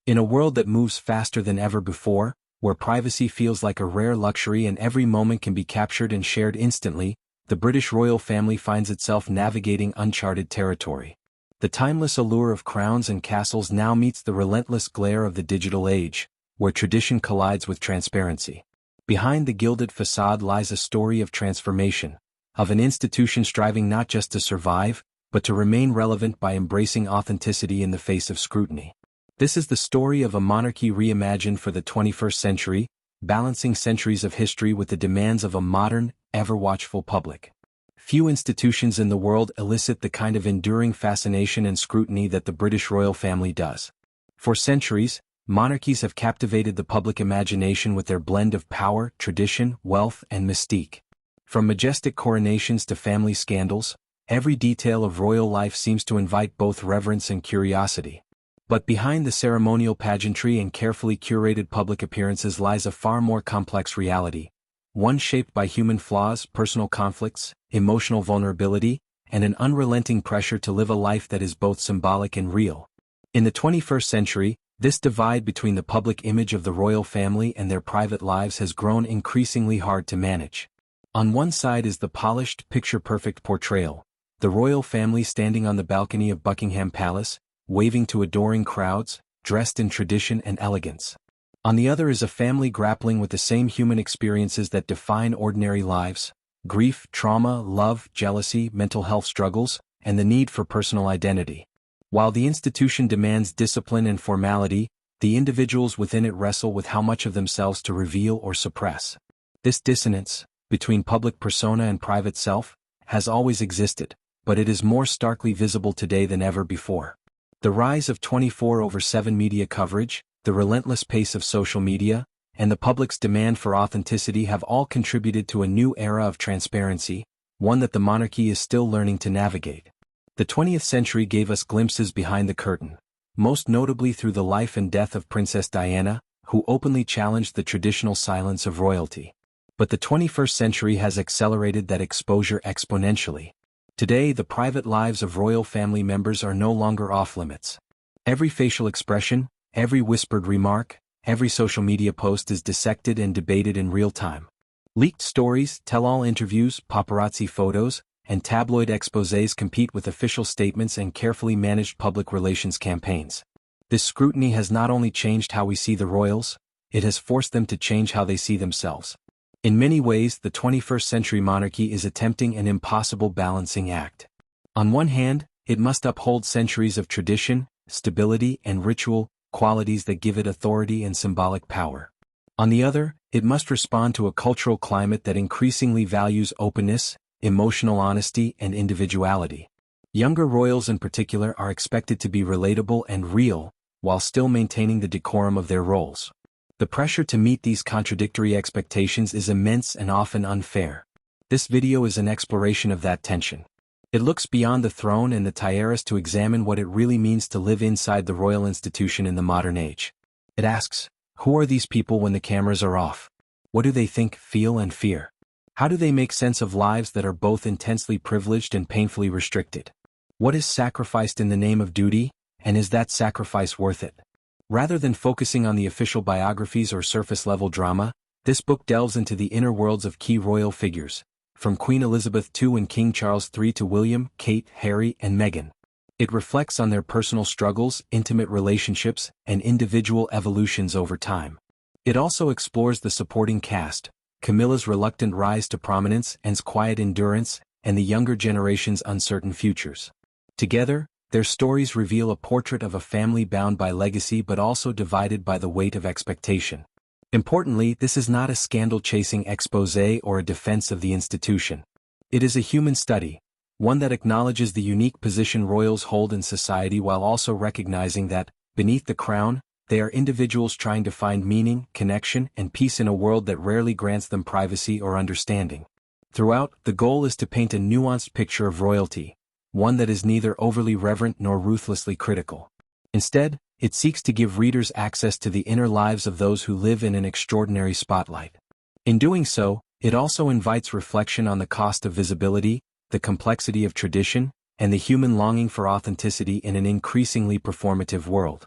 In a world that moves faster than ever before, where privacy feels like a rare luxury and every moment can be captured and shared instantly, the British royal family finds itself navigating uncharted territory. The timeless allure of crowns and castles now meets the relentless glare of the digital age, where tradition collides with transparency. Behind the gilded facade lies a story of transformation, of an institution striving not just to survive, but to remain relevant by embracing authenticity in the face of scrutiny. This is the story of a monarchy reimagined for the 21st century, balancing centuries of history with the demands of a modern, ever-watchful public. Few institutions in the world elicit the kind of enduring fascination and scrutiny that the British royal family does. For centuries, monarchies have captivated the public imagination with their blend of power, tradition, wealth, and mystique. From majestic coronations to family scandals, every detail of royal life seems to invite both reverence and curiosity. But behind the ceremonial pageantry and carefully curated public appearances lies a far more complex reality, one shaped by human flaws, personal conflicts, emotional vulnerability, and an unrelenting pressure to live a life that is both symbolic and real. In the 21st century, this divide between the public image of the royal family and their private lives has grown increasingly hard to manage. On one side is the polished, picture-perfect portrayal, the royal family standing on the balcony of Buckingham Palace, waving to adoring crowds, dressed in tradition and elegance. On the other is a family grappling with the same human experiences that define ordinary lives: grief, trauma, love, jealousy, mental health struggles, and the need for personal identity. While the institution demands discipline and formality, the individuals within it wrestle with how much of themselves to reveal or suppress. This dissonance, between public persona and private self, has always existed, but it is more starkly visible today than ever before. The rise of 24/7 media coverage, the relentless pace of social media, and the public's demand for authenticity have all contributed to a new era of transparency, one that the monarchy is still learning to navigate. The 20th century gave us glimpses behind the curtain, most notably through the life and death of Princess Diana, who openly challenged the traditional silence of royalty. But the 21st century has accelerated that exposure exponentially. Today, the private lives of royal family members are no longer off-limits. Every facial expression, every whispered remark, every social media post is dissected and debated in real time. Leaked stories, tell-all interviews, paparazzi photos, and tabloid exposés compete with official statements and carefully managed public relations campaigns. This scrutiny has not only changed how we see the royals, it has forced them to change how they see themselves. In many ways, the 21st century monarchy is attempting an impossible balancing act. On one hand, it must uphold centuries of tradition, stability, and ritual, qualities that give it authority and symbolic power. On the other, it must respond to a cultural climate that increasingly values openness, emotional honesty, and individuality. Younger royals in particular are expected to be relatable and real, while still maintaining the decorum of their roles. The pressure to meet these contradictory expectations is immense and often unfair. This video is an exploration of that tension. It looks beyond the throne and the tiaras to examine what it really means to live inside the royal institution in the modern age. It asks, who are these people when the cameras are off? What do they think, feel, and fear? How do they make sense of lives that are both intensely privileged and painfully restricted? What is sacrificed in the name of duty, and is that sacrifice worth it? Rather than focusing on the official biographies or surface-level drama, this book delves into the inner worlds of key royal figures, from Queen Elizabeth II and King Charles III to William, Kate, Harry, and Meghan. It reflects on their personal struggles, intimate relationships, and individual evolutions over time. It also explores the supporting cast, Camilla's reluctant rise to prominence, Anne's quiet endurance, and the younger generation's uncertain futures. Together, their stories reveal a portrait of a family bound by legacy but also divided by the weight of expectation. Importantly, this is not a scandal-chasing exposé or a defense of the institution. It is a human study, one that acknowledges the unique position royals hold in society while also recognizing that, beneath the crown, they are individuals trying to find meaning, connection, and peace in a world that rarely grants them privacy or understanding. Throughout, the goal is to paint a nuanced picture of royalty, one that is neither overly reverent nor ruthlessly critical. Instead, it seeks to give readers access to the inner lives of those who live in an extraordinary spotlight. In doing so, it also invites reflection on the cost of visibility, the complexity of tradition, and the human longing for authenticity in an increasingly performative world.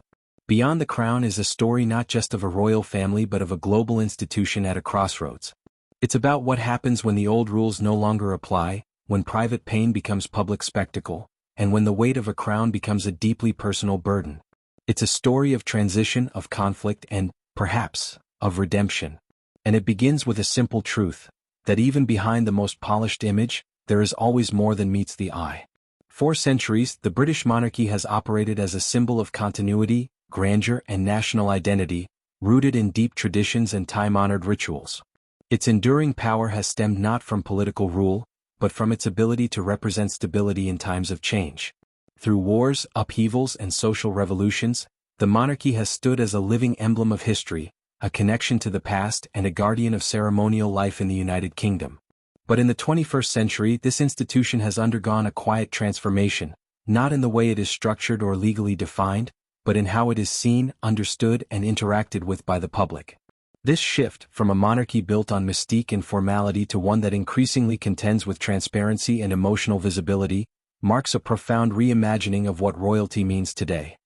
Beyond the Crown is a story not just of a royal family but of a global institution at a crossroads. It's about what happens when the old rules no longer apply, when private pain becomes public spectacle, and when the weight of a crown becomes a deeply personal burden. It's a story of transition, of conflict, and, perhaps, of redemption. And it begins with a simple truth, that even behind the most polished image, there is always more than meets the eye. For centuries, the British monarchy has operated as a symbol of continuity, grandeur, and national identity, rooted in deep traditions and time-honored rituals. Its enduring power has stemmed not from political rule, but from its ability to represent stability in times of change. Through wars, upheavals, and social revolutions, the monarchy has stood as a living emblem of history, a connection to the past, and a guardian of ceremonial life in the United Kingdom. But in the 21st century, this institution has undergone a quiet transformation, not in the way it is structured or legally defined, but in how it is seen, understood, and interacted with by the public. This shift, from a monarchy built on mystique and formality to one that increasingly contends with transparency and emotional visibility, marks a profound reimagining of what royalty means today.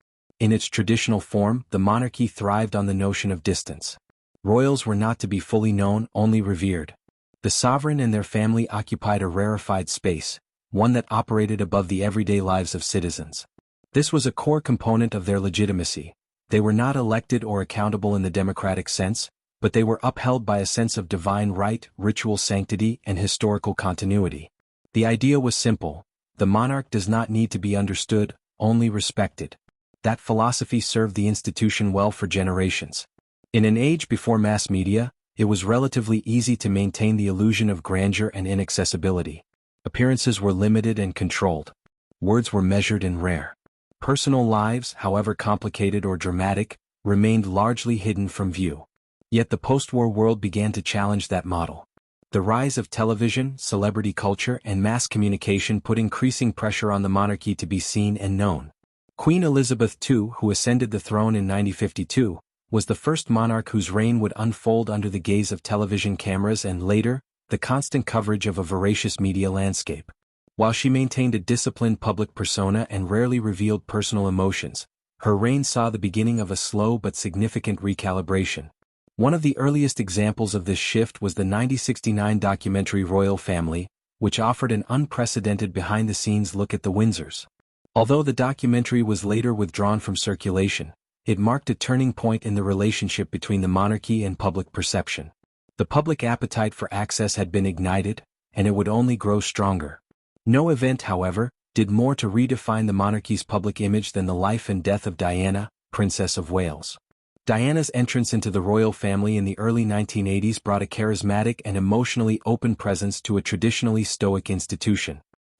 In its traditional form, the monarchy thrived on the notion of distance. Royals were not to be fully known, only revered. The sovereign and their family occupied a rarefied space, one that operated above the everyday lives of citizens. This was a core component of their legitimacy. They were not elected or accountable in the democratic sense, but they were upheld by a sense of divine right, ritual sanctity, and historical continuity. The idea was simple: the monarch does not need to be understood, only respected. That philosophy served the institution well for generations. In an age before mass media, it was relatively easy to maintain the illusion of grandeur and inaccessibility. Appearances were limited and controlled. Words were measured and rare. Personal lives, however complicated or dramatic, remained largely hidden from view. Yet the post-war world began to challenge that model. The rise of television, celebrity culture, and mass communication put increasing pressure on the monarchy to be seen and known. Queen Elizabeth II, who ascended the throne in 1952, was the first monarch whose reign would unfold under the gaze of television cameras and later, the constant coverage of a voracious media landscape. While she maintained a disciplined public persona and rarely revealed personal emotions, her reign saw the beginning of a slow but significant recalibration. One of the earliest examples of this shift was the 1969 documentary Royal Family, which offered an unprecedented behind-the-scenes look at the Windsors. Although the documentary was later withdrawn from circulation, it marked a turning point in the relationship between the monarchy and public perception. The public appetite for access had been ignited, and it would only grow stronger. No event, however, did more to redefine the monarchy's public image than the life and death of Diana, Princess of Wales. Diana's entrance into the royal family in the early 1980s brought a charismatic and emotionally open presence to a traditionally stoic institution.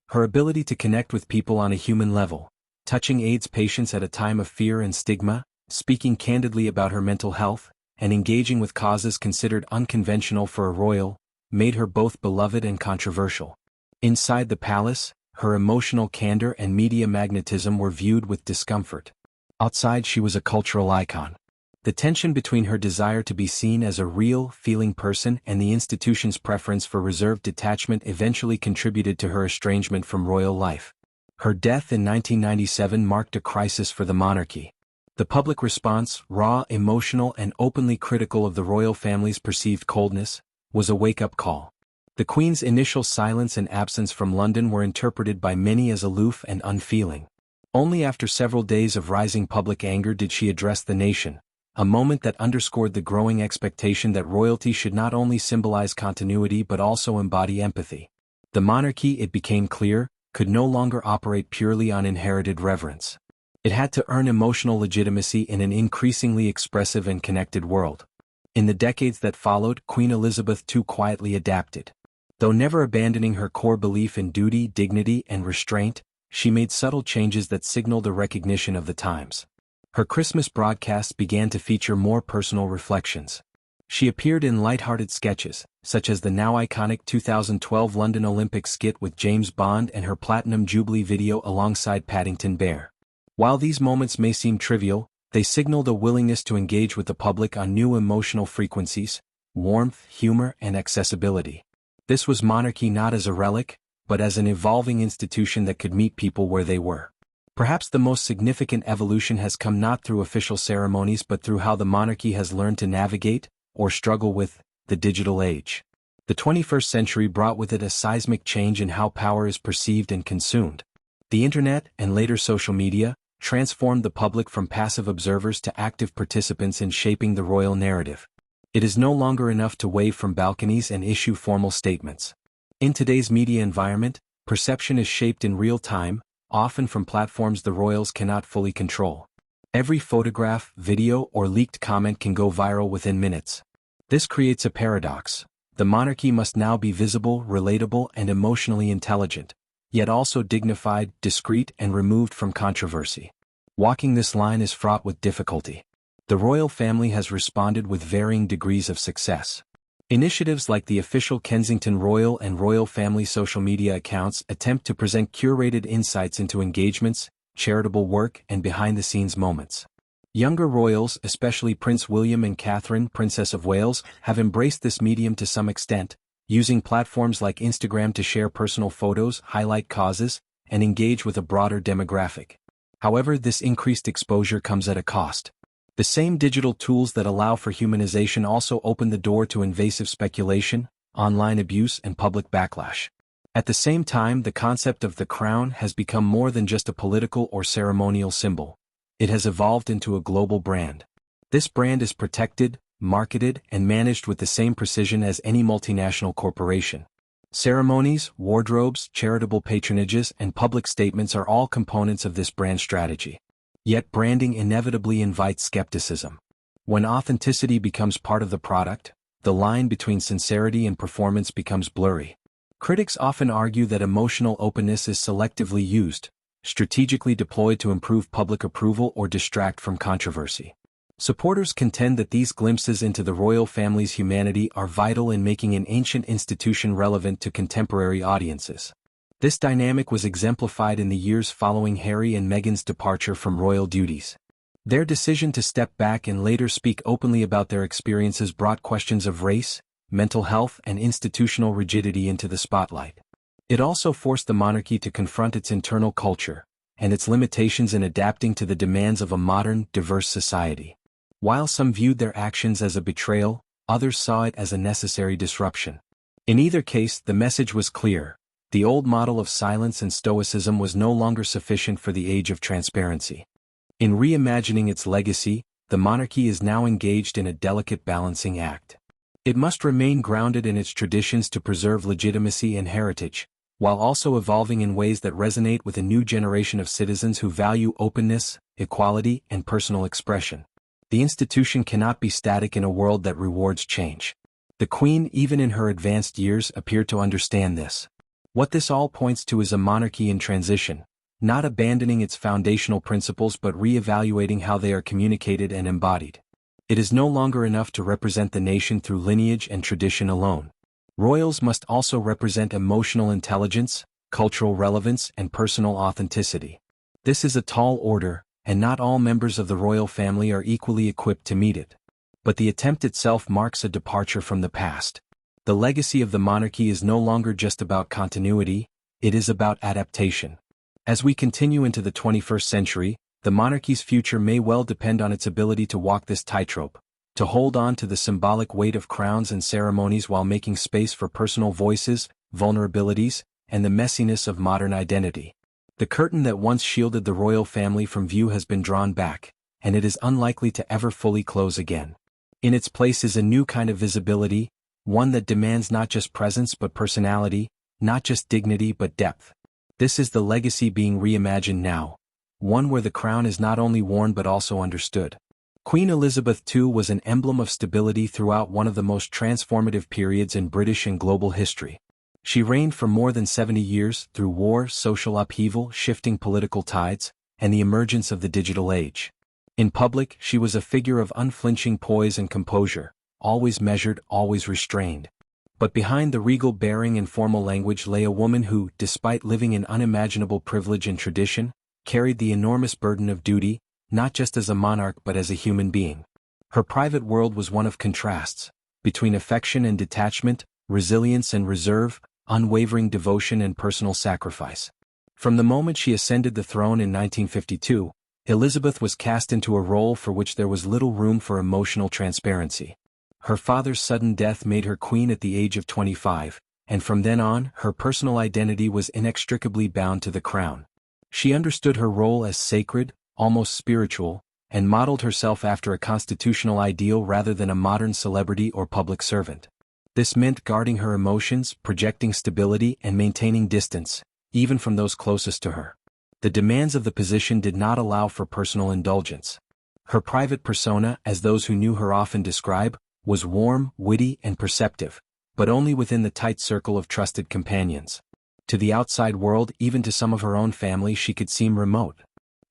Her ability to connect with people on a human level, touching AIDS patients at a time of fear and stigma, speaking candidly about her mental health, and engaging with causes considered unconventional for a royal, made her both beloved and controversial. Inside the palace, her emotional candor and media magnetism were viewed with discomfort. Outside, she was a cultural icon. The tension between her desire to be seen as a real, feeling person and the institution's preference for reserved detachment eventually contributed to her estrangement from royal life. Her death in 1997 marked a crisis for the monarchy. The public response, raw, emotional, and openly critical of the royal family's perceived coldness, was a wake-up call. The Queen's initial silence and absence from London were interpreted by many as aloof and unfeeling. Only after several days of rising public anger did she address the nation, a moment that underscored the growing expectation that royalty should not only symbolize continuity but also embody empathy. The monarchy, it became clear, could no longer operate purely on inherited reverence. It had to earn emotional legitimacy in an increasingly expressive and connected world. In the decades that followed, Queen Elizabeth II quietly adapted. Though never abandoning her core belief in duty, dignity, and restraint, she made subtle changes that signaled a recognition of the times. Her Christmas broadcasts began to feature more personal reflections. She appeared in light-hearted sketches, such as the now iconic 2012 London Olympic skit with James Bond and her Platinum Jubilee video alongside Paddington Bear. While these moments may seem trivial, they signaled a willingness to engage with the public on new emotional frequencies, warmth, humor, and accessibility. This was monarchy not as a relic, but as an evolving institution that could meet people where they were. Perhaps the most significant evolution has come not through official ceremonies but through how the monarchy has learned to navigate, or struggle with, the digital age. The 21st century brought with it a seismic change in how power is perceived and consumed. The internet, and later social media, transformed the public from passive observers to active participants in shaping the royal narrative. It is no longer enough to wave from balconies and issue formal statements. In today's media environment, perception is shaped in real time, often from platforms the royals cannot fully control. Every photograph, video, or leaked comment can go viral within minutes. This creates a paradox. The monarchy must now be visible, relatable, and emotionally intelligent, yet also dignified, discreet, and removed from controversy. Walking this line is fraught with difficulty. The royal family has responded with varying degrees of success. Initiatives like the official Kensington Royal and Royal Family social media accounts attempt to present curated insights into engagements, charitable work, and behind-the-scenes moments. Younger royals, especially Prince William and Catherine, Princess of Wales, have embraced this medium to some extent, using platforms like Instagram to share personal photos, highlight causes, and engage with a broader demographic. However, this increased exposure comes at a cost. The same digital tools that allow for humanization also open the door to invasive speculation, online abuse, and public backlash. At the same time, the concept of the crown has become more than just a political or ceremonial symbol. It has evolved into a global brand. This brand is protected, marketed, and managed with the same precision as any multinational corporation. Ceremonies, wardrobes, charitable patronages, and public statements are all components of this brand strategy. Yet branding inevitably invites skepticism. When authenticity becomes part of the product, the line between sincerity and performance becomes blurry. Critics often argue that emotional openness is selectively used, strategically deployed to improve public approval or distract from controversy. Supporters contend that these glimpses into the royal family's humanity are vital in making an ancient institution relevant to contemporary audiences. This dynamic was exemplified in the years following Harry and Meghan's departure from royal duties. Their decision to step back and later speak openly about their experiences brought questions of race, mental health, and institutional rigidity into the spotlight. It also forced the monarchy to confront its internal culture, and its limitations in adapting to the demands of a modern, diverse society. While some viewed their actions as a betrayal, others saw it as a necessary disruption. In either case, the message was clear. The old model of silence and stoicism was no longer sufficient for the age of transparency. In reimagining its legacy, the monarchy is now engaged in a delicate balancing act. It must remain grounded in its traditions to preserve legitimacy and heritage, while also evolving in ways that resonate with a new generation of citizens who value openness, equality, and personal expression. The institution cannot be static in a world that rewards change. The Queen, even in her advanced years, appeared to understand this. What this all points to is a monarchy in transition, not abandoning its foundational principles but re-evaluating how they are communicated and embodied. It is no longer enough to represent the nation through lineage and tradition alone. Royals must also represent emotional intelligence, cultural relevance, and personal authenticity. This is a tall order, and not all members of the royal family are equally equipped to meet it. But the attempt itself marks a departure from the past. The legacy of the monarchy is no longer just about continuity, it is about adaptation. As we continue into the 21st century, the monarchy's future may well depend on its ability to walk this tightrope, to hold on to the symbolic weight of crowns and ceremonies while making space for personal voices, vulnerabilities, and the messiness of modern identity. The curtain that once shielded the royal family from view has been drawn back, and it is unlikely to ever fully close again. In its place is a new kind of visibility, one that demands not just presence but personality, not just dignity but depth. This is the legacy being reimagined now, one where the crown is not only worn but also understood. Queen Elizabeth II was an emblem of stability throughout one of the most transformative periods in British and global history. She reigned for more than 70 years through war, social upheaval, shifting political tides, and the emergence of the digital age. In public, she was a figure of unflinching poise and composure, always measured, always restrained. But behind the regal bearing and formal language lay a woman who, despite living in unimaginable privilege and tradition, carried the enormous burden of duty, not just as a monarch but as a human being. Her private world was one of contrasts, between affection and detachment, resilience and reserve, unwavering devotion and personal sacrifice. From the moment she ascended the throne in 1952, Elizabeth was cast into a role for which there was little room for emotional transparency. Her father's sudden death made her queen at the age of 25, and from then on, her personal identity was inextricably bound to the crown. She understood her role as sacred, almost spiritual, and modeled herself after a constitutional ideal rather than a modern celebrity or public servant. This meant guarding her emotions, projecting stability, and maintaining distance, even from those closest to her. The demands of the position did not allow for personal indulgence. Her private persona, as those who knew her often describe, was warm, witty, and perceptive, but only within the tight circle of trusted companions. To the outside world, even to some of her own family, she could seem remote.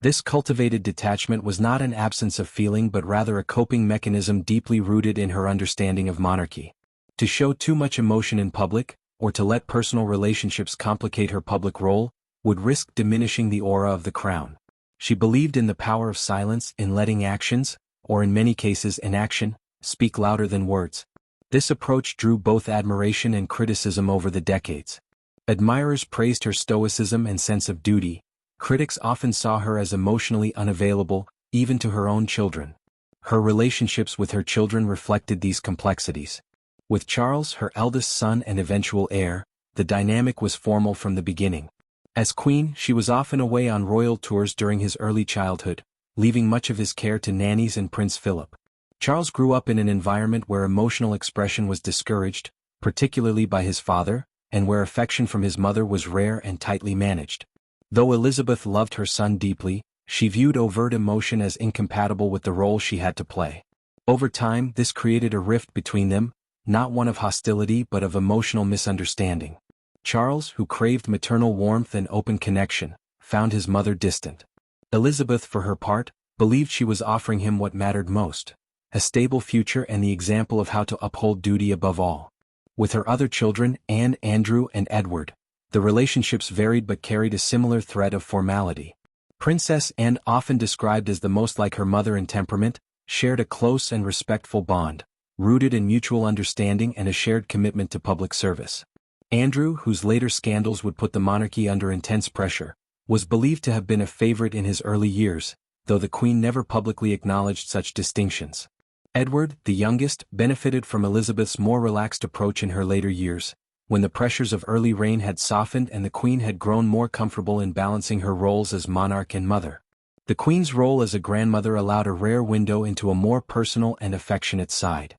This cultivated detachment was not an absence of feeling but rather a coping mechanism deeply rooted in her understanding of monarchy. To show too much emotion in public, or to let personal relationships complicate her public role, would risk diminishing the aura of the crown. She believed in the power of silence, in letting actions, or in many cases inaction, speak louder than words. This approach drew both admiration and criticism over the decades. Admirers praised her stoicism and sense of duty. Critics often saw her as emotionally unavailable, even to her own children. Her relationships with her children reflected these complexities. With Charles, her eldest son and eventual heir, the dynamic was formal from the beginning. As queen, she was often away on royal tours during his early childhood, leaving much of his care to nannies and Prince Philip. Charles grew up in an environment where emotional expression was discouraged, particularly by his father, and where affection from his mother was rare and tightly managed. Though Elizabeth loved her son deeply, she viewed overt emotion as incompatible with the role she had to play. Over time, this created a rift between them, not one of hostility but of emotional misunderstanding. Charles, who craved maternal warmth and open connection, found his mother distant. Elizabeth, for her part, believed she was offering him what mattered most: a stable future and the example of how to uphold duty above all. With her other children, Anne, Andrew, and Edward, the relationships varied but carried a similar thread of formality. Princess Anne, often described as the most like her mother in temperament, shared a close and respectful bond, rooted in mutual understanding and a shared commitment to public service. Andrew, whose later scandals would put the monarchy under intense pressure, was believed to have been a favorite in his early years, though the Queen never publicly acknowledged such distinctions. Edward, the youngest, benefited from Elizabeth's more relaxed approach in her later years, when the pressures of early reign had softened and the Queen had grown more comfortable in balancing her roles as monarch and mother. The Queen's role as a grandmother allowed a rare window into a more personal and affectionate side.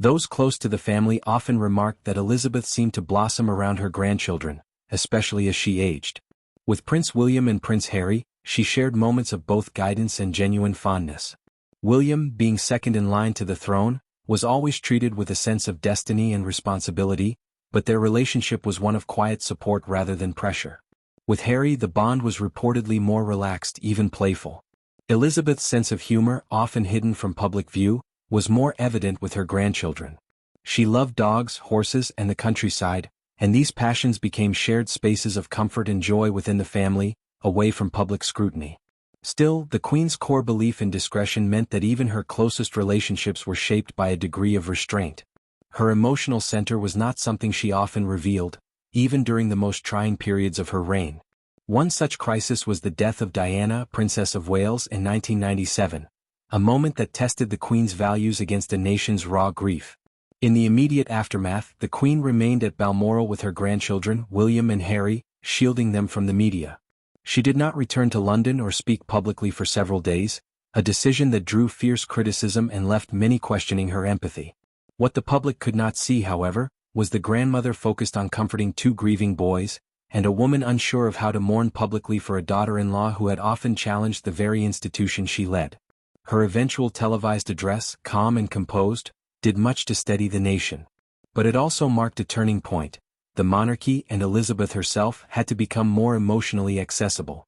Those close to the family often remarked that Elizabeth seemed to blossom around her grandchildren, especially as she aged. With Prince William and Prince Harry, she shared moments of both guidance and genuine fondness. William, being second in line to the throne, was always treated with a sense of destiny and responsibility, but their relationship was one of quiet support rather than pressure. With Harry, the bond was reportedly more relaxed, even playful. Elizabeth's sense of humor, often hidden from public view, was more evident with her grandchildren. She loved dogs, horses, and the countryside, and these passions became shared spaces of comfort and joy within the family, away from public scrutiny. Still, the Queen's core belief in discretion meant that even her closest relationships were shaped by a degree of restraint. Her emotional center was not something she often revealed, even during the most trying periods of her reign. One such crisis was the death of Diana, Princess of Wales, in 1997. A moment that tested the Queen's values against a nation's raw grief. In the immediate aftermath, the Queen remained at Balmoral with her grandchildren, William and Harry, shielding them from the media. She did not return to London or speak publicly for several days, a decision that drew fierce criticism and left many questioning her empathy. What the public could not see, however, was the grandmother focused on comforting two grieving boys, and a woman unsure of how to mourn publicly for a daughter-in-law who had often challenged the very institution she led. Her eventual televised address, calm and composed, did much to steady the nation. But it also marked a turning point. The monarchy and Elizabeth herself had to become more emotionally accessible.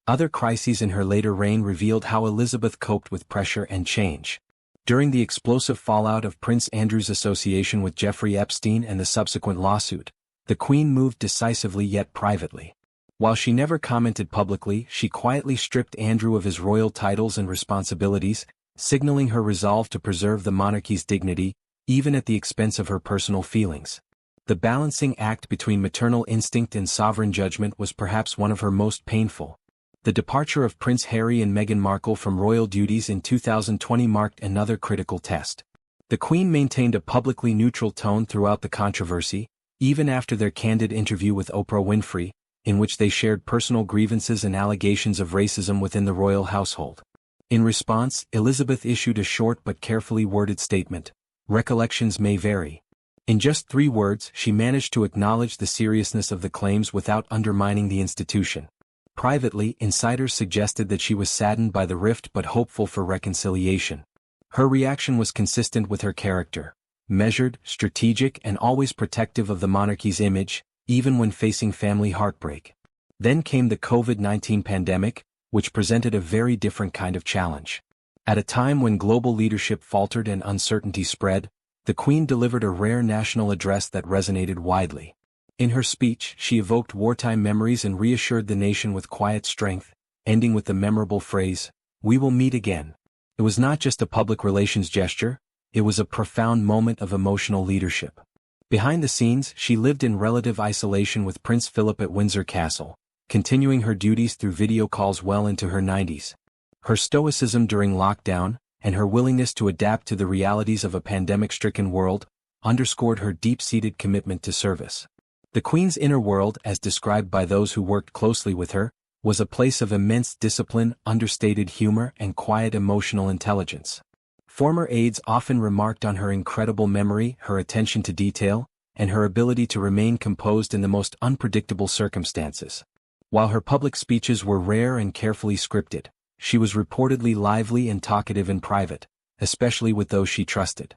Other crises in her later reign revealed how Elizabeth coped with pressure and change. During the explosive fallout of Prince Andrew's association with Jeffrey Epstein and the subsequent lawsuit, the Queen moved decisively yet privately. While she never commented publicly, she quietly stripped Andrew of his royal titles and responsibilities, signaling her resolve to preserve the monarchy's dignity, even at the expense of her personal feelings. The balancing act between maternal instinct and sovereign judgment was perhaps one of her most painful. The departure of Prince Harry and Meghan Markle from royal duties in 2020 marked another critical test. The Queen maintained a publicly neutral tone throughout the controversy, even after their candid interview with Oprah Winfrey, in which they shared personal grievances and allegations of racism within the royal household. In response, Elizabeth issued a short but carefully worded statement. Recollections may vary. In just 3 words, she managed to acknowledge the seriousness of the claims without undermining the institution. Privately, insiders suggested that she was saddened by the rift but hopeful for reconciliation. Her reaction was consistent with her character, measured, strategic, and always protective of the monarchy's image, even when facing family heartbreak. Then came the COVID-19 pandemic, which presented a very different kind of challenge. At a time when global leadership faltered and uncertainty spread, the Queen delivered a rare national address that resonated widely. In her speech, she evoked wartime memories and reassured the nation with quiet strength, ending with the memorable phrase, "We will meet again." It was not just a public relations gesture, it was a profound moment of emotional leadership. Behind the scenes, she lived in relative isolation with Prince Philip at Windsor Castle, continuing her duties through video calls well into her 90s. Her stoicism during lockdown, and her willingness to adapt to the realities of a pandemic-stricken world, underscored her deep-seated commitment to service. The Queen's inner world, as described by those who worked closely with her, was a place of immense discipline, understated humor, and quiet emotional intelligence. Former aides often remarked on her incredible memory, her attention to detail, and her ability to remain composed in the most unpredictable circumstances. While her public speeches were rare and carefully scripted, she was reportedly lively and talkative in private, especially with those she trusted.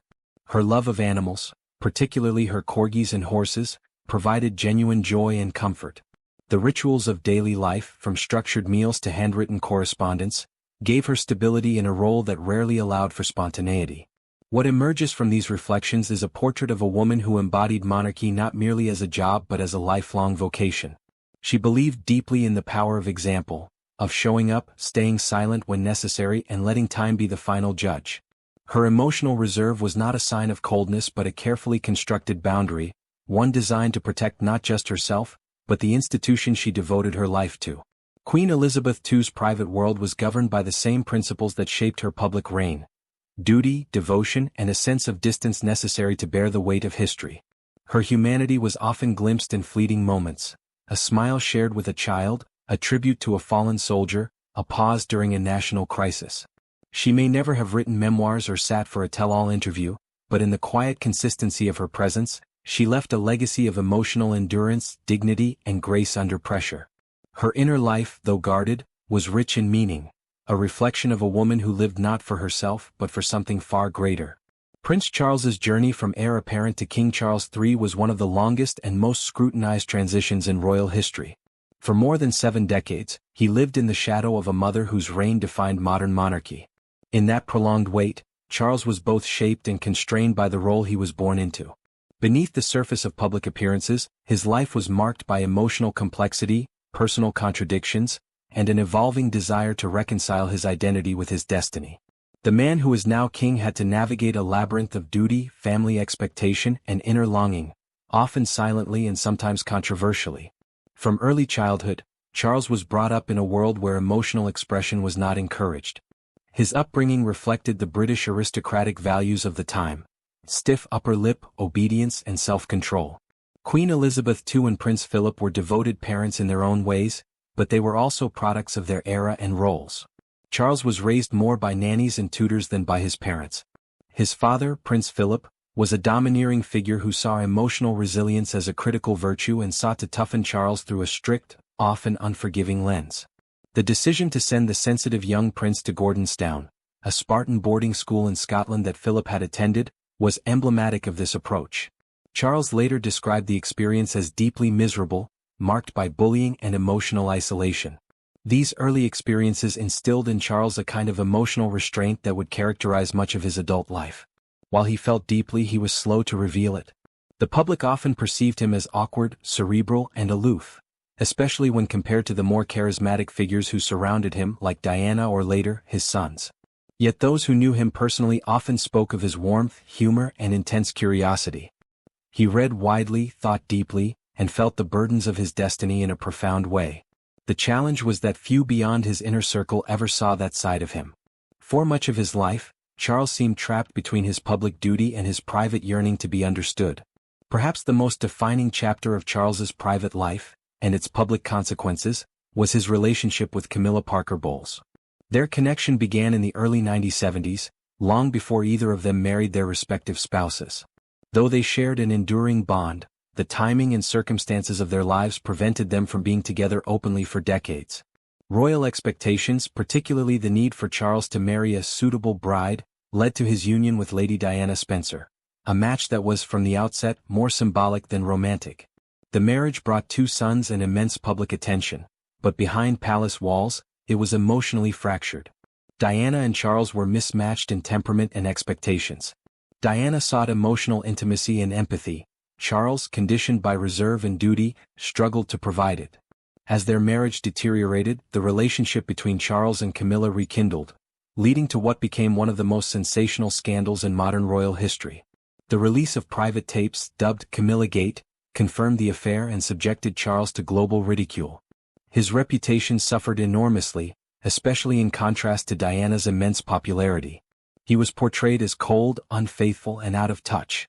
Her love of animals, particularly her corgis and horses, provided genuine joy and comfort. The rituals of daily life, from structured meals to handwritten correspondence, gave her stability in a role that rarely allowed for spontaneity. What emerges from these reflections is a portrait of a woman who embodied monarchy not merely as a job but as a lifelong vocation. She believed deeply in the power of example, of showing up, staying silent when necessary, and letting time be the final judge. Her emotional reserve was not a sign of coldness but a carefully constructed boundary, one designed to protect not just herself, but the institution she devoted her life to. Queen Elizabeth II's private world was governed by the same principles that shaped her public reign: duty, devotion, and a sense of distance necessary to bear the weight of history. Her humanity was often glimpsed in fleeting moments: a smile shared with a child, a tribute to a fallen soldier, a pause during a national crisis. She may never have written memoirs or sat for a tell-all interview, but in the quiet consistency of her presence, she left a legacy of emotional endurance, dignity, and grace under pressure. Her inner life, though guarded, was rich in meaning, a reflection of a woman who lived not for herself but for something far greater. Prince Charles's journey from heir apparent to King Charles III was one of the longest and most scrutinized transitions in royal history. For more than 7 decades, he lived in the shadow of a mother whose reign defined modern monarchy. In that prolonged wait, Charles was both shaped and constrained by the role he was born into. Beneath the surface of public appearances, his life was marked by emotional complexity, personal contradictions, and an evolving desire to reconcile his identity with his destiny. The man who is now king had to navigate a labyrinth of duty, family expectation, and inner longing, often silently and sometimes controversially. From early childhood, Charles was brought up in a world where emotional expression was not encouraged. His upbringing reflected the British aristocratic values of the time: stiff upper lip, obedience, and self-control. Queen Elizabeth II and Prince Philip were devoted parents in their own ways, but they were also products of their era and roles. Charles was raised more by nannies and tutors than by his parents. His father, Prince Philip, was a domineering figure who saw emotional resilience as a critical virtue and sought to toughen Charles through a strict, often unforgiving lens. The decision to send the sensitive young prince to Gordonstown, a Spartan boarding school in Scotland that Philip had attended, was emblematic of this approach. Charles later described the experience as deeply miserable, marked by bullying and emotional isolation. These early experiences instilled in Charles a kind of emotional restraint that would characterize much of his adult life. While he felt deeply, he was slow to reveal it. The public often perceived him as awkward, cerebral, and aloof, especially when compared to the more charismatic figures who surrounded him, like Diana or later, his sons. Yet those who knew him personally often spoke of his warmth, humor, and intense curiosity. He read widely, thought deeply, and felt the burdens of his destiny in a profound way. The challenge was that few beyond his inner circle ever saw that side of him. For much of his life, Charles seemed trapped between his public duty and his private yearning to be understood. Perhaps the most defining chapter of Charles's private life, and its public consequences, was his relationship with Camilla Parker Bowles. Their connection began in the early 1970s, long before either of them married their respective spouses. Though they shared an enduring bond, the timing and circumstances of their lives prevented them from being together openly for decades. Royal expectations, particularly the need for Charles to marry a suitable bride, led to his union with Lady Diana Spencer, a match that was from the outset more symbolic than romantic. The marriage brought 2 sons and immense public attention, but behind palace walls, it was emotionally fractured. Diana and Charles were mismatched in temperament and expectations. Diana sought emotional intimacy and empathy. Charles, conditioned by reserve and duty, struggled to provide it. As their marriage deteriorated, the relationship between Charles and Camilla rekindled, leading to what became one of the most sensational scandals in modern royal history. The release of private tapes, dubbed Camilla Gate, confirmed the affair and subjected Charles to global ridicule. His reputation suffered enormously, especially in contrast to Diana's immense popularity. He was portrayed as cold, unfaithful, and out of touch.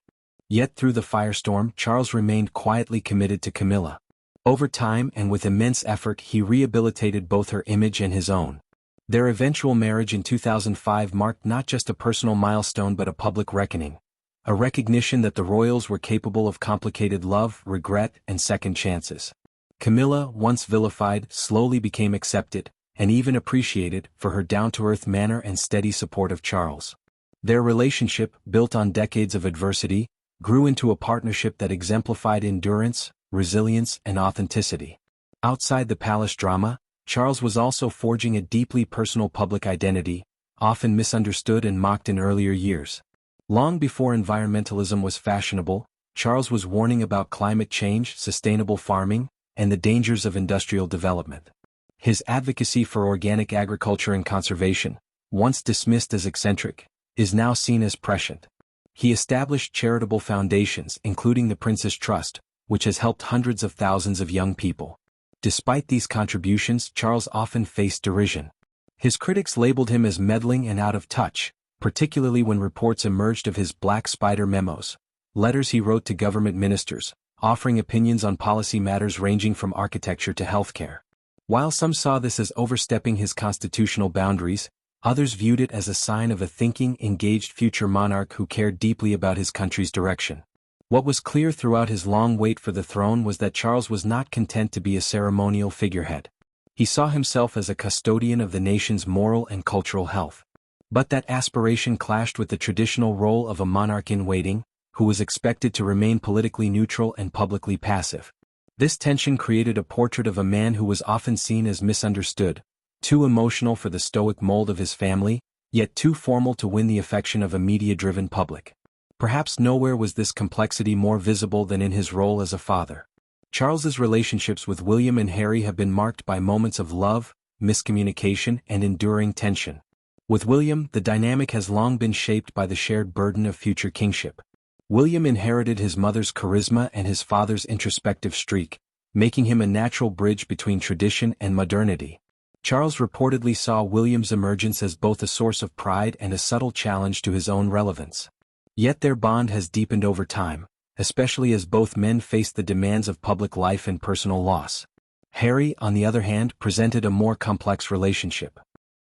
Yet through the firestorm, Charles remained quietly committed to Camilla. Over time and with immense effort, he rehabilitated both her image and his own. Their eventual marriage in 2005 marked not just a personal milestone but a public reckoning. A recognition that the royals were capable of complicated love, regret, and second chances. Camilla, once vilified, slowly became accepted, and even appreciated, for her down-to-earth manner and steady support of Charles. Their relationship, built on decades of adversity, grew into a partnership that exemplified endurance, resilience, and authenticity. Outside the palace drama, Charles was also forging a deeply personal public identity, often misunderstood and mocked in earlier years. Long before environmentalism was fashionable, Charles was warning about climate change, sustainable farming, and the dangers of industrial development. His advocacy for organic agriculture and conservation, once dismissed as eccentric, is now seen as prescient. He established charitable foundations, including the Prince's Trust, which has helped hundreds of thousands of young people. Despite these contributions, Charles often faced derision. His critics labeled him as meddling and out of touch, particularly when reports emerged of his Black Spider memos, letters he wrote to government ministers, offering opinions on policy matters ranging from architecture to healthcare. While some saw this as overstepping his constitutional boundaries, others viewed it as a sign of a thinking, engaged future monarch who cared deeply about his country's direction. What was clear throughout his long wait for the throne was that Charles was not content to be a ceremonial figurehead. He saw himself as a custodian of the nation's moral and cultural health. But that aspiration clashed with the traditional role of a monarch in waiting, who was expected to remain politically neutral and publicly passive. This tension created a portrait of a man who was often seen as misunderstood, too emotional for the stoic mold of his family, yet too formal to win the affection of a media-driven public. Perhaps nowhere was this complexity more visible than in his role as a father. Charles's relationships with William and Harry have been marked by moments of love, miscommunication, and enduring tension. With William, the dynamic has long been shaped by the shared burden of future kingship. William inherited his mother's charisma and his father's introspective streak, making him a natural bridge between tradition and modernity. Charles reportedly saw William's emergence as both a source of pride and a subtle challenge to his own relevance. Yet their bond has deepened over time, especially as both men faced the demands of public life and personal loss. Harry, on the other hand, presented a more complex relationship.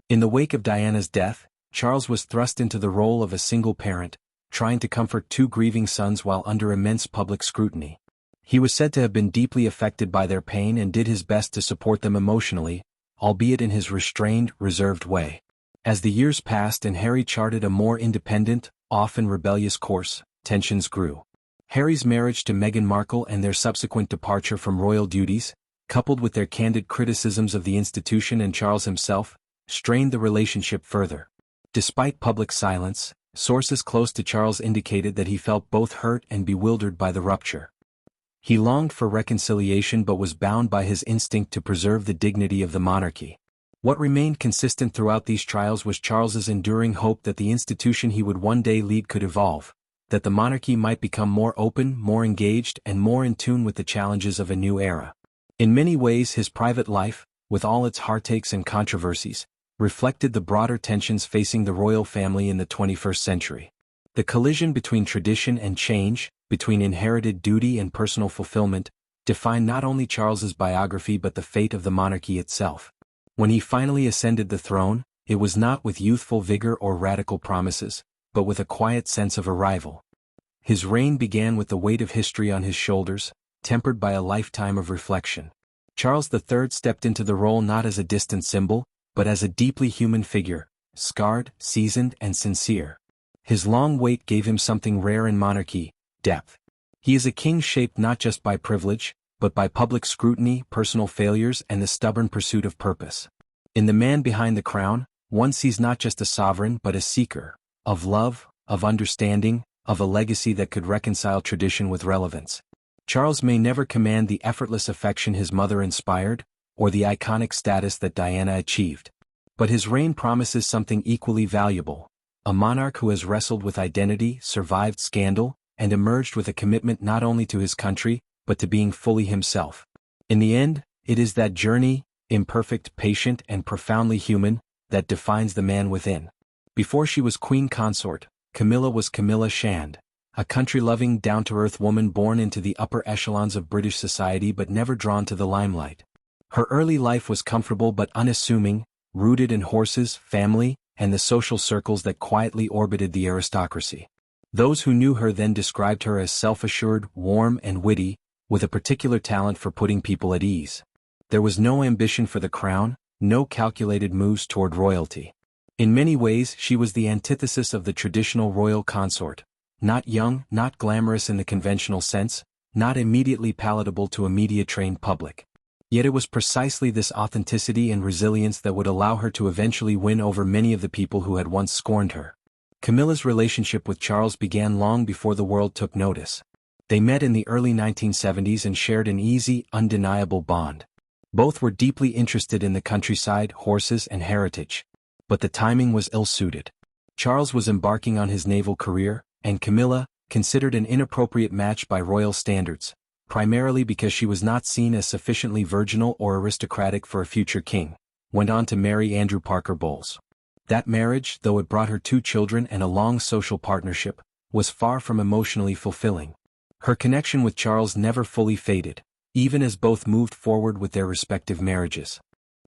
In the wake of Diana's death, Charles was thrust into the role of a single parent, trying to comfort 2 grieving sons while under immense public scrutiny. He was said to have been deeply affected by their pain and did his best to support them emotionally, albeit in his restrained, reserved way. As the years passed and Harry charted a more independent, often rebellious course, tensions grew. Harry's marriage to Meghan Markle and their subsequent departure from royal duties, coupled with their candid criticisms of the institution and Charles himself, strained the relationship further. Despite public silence, sources close to Charles indicated that he felt both hurt and bewildered by the rupture. He longed for reconciliation but was bound by his instinct to preserve the dignity of the monarchy. What remained consistent throughout these trials was Charles's enduring hope that the institution he would one day lead could evolve, that the monarchy might become more open, more engaged, and more in tune with the challenges of a new era. In many ways, his private life, with all its heartaches and controversies, reflected the broader tensions facing the royal family in the 21st century. The collision between tradition and change, between inherited duty and personal fulfillment, defined not only Charles's biography but the fate of the monarchy itself. When he finally ascended the throne, it was not with youthful vigor or radical promises, but with a quiet sense of arrival. His reign began with the weight of history on his shoulders, tempered by a lifetime of reflection. Charles III stepped into the role not as a distant symbol, but as a deeply human figure, scarred, seasoned, and sincere. His long wait gave him something rare in monarchy: depth. He is a king shaped not just by privilege, but by public scrutiny, personal failures, and the stubborn pursuit of purpose. In the man behind the crown, one sees not just a sovereign but a seeker, of love, of understanding, of a legacy that could reconcile tradition with relevance. Charles may never command the effortless affection his mother inspired, or the iconic status that Diana achieved. But his reign promises something equally valuable: a monarch who has wrestled with identity, survived scandal, and emerged with a commitment not only to his country, but to being fully himself. In the end, it is that journey, imperfect, patient, and profoundly human, that defines the man within. Before she was queen consort, Camilla was Camilla Shand, a country-loving, down-to-earth woman born into the upper echelons of British society but never drawn to the limelight. Her early life was comfortable but unassuming, rooted in horses, family, and the social circles that quietly orbited the aristocracy. Those who knew her then described her as self-assured, warm, and witty, with a particular talent for putting people at ease. There was no ambition for the crown, no calculated moves toward royalty. In many ways, she was the antithesis of the traditional royal consort: not young, not glamorous in the conventional sense, not immediately palatable to a media-trained public. Yet it was precisely this authenticity and resilience that would allow her to eventually win over many of the people who had once scorned her. Camilla's relationship with Charles began long before the world took notice. They met in the early 1970s and shared an easy, undeniable bond. Both were deeply interested in the countryside, horses, and heritage. But the timing was ill-suited. Charles was embarking on his naval career, and Camilla, considered an inappropriate match by royal standards, primarily because she was not seen as sufficiently virginal or aristocratic for a future king, went on to marry Andrew Parker Bowles. That marriage, though it brought her 2 children and a long social partnership, was far from emotionally fulfilling. Her connection with Charles never fully faded, even as both moved forward with their respective marriages.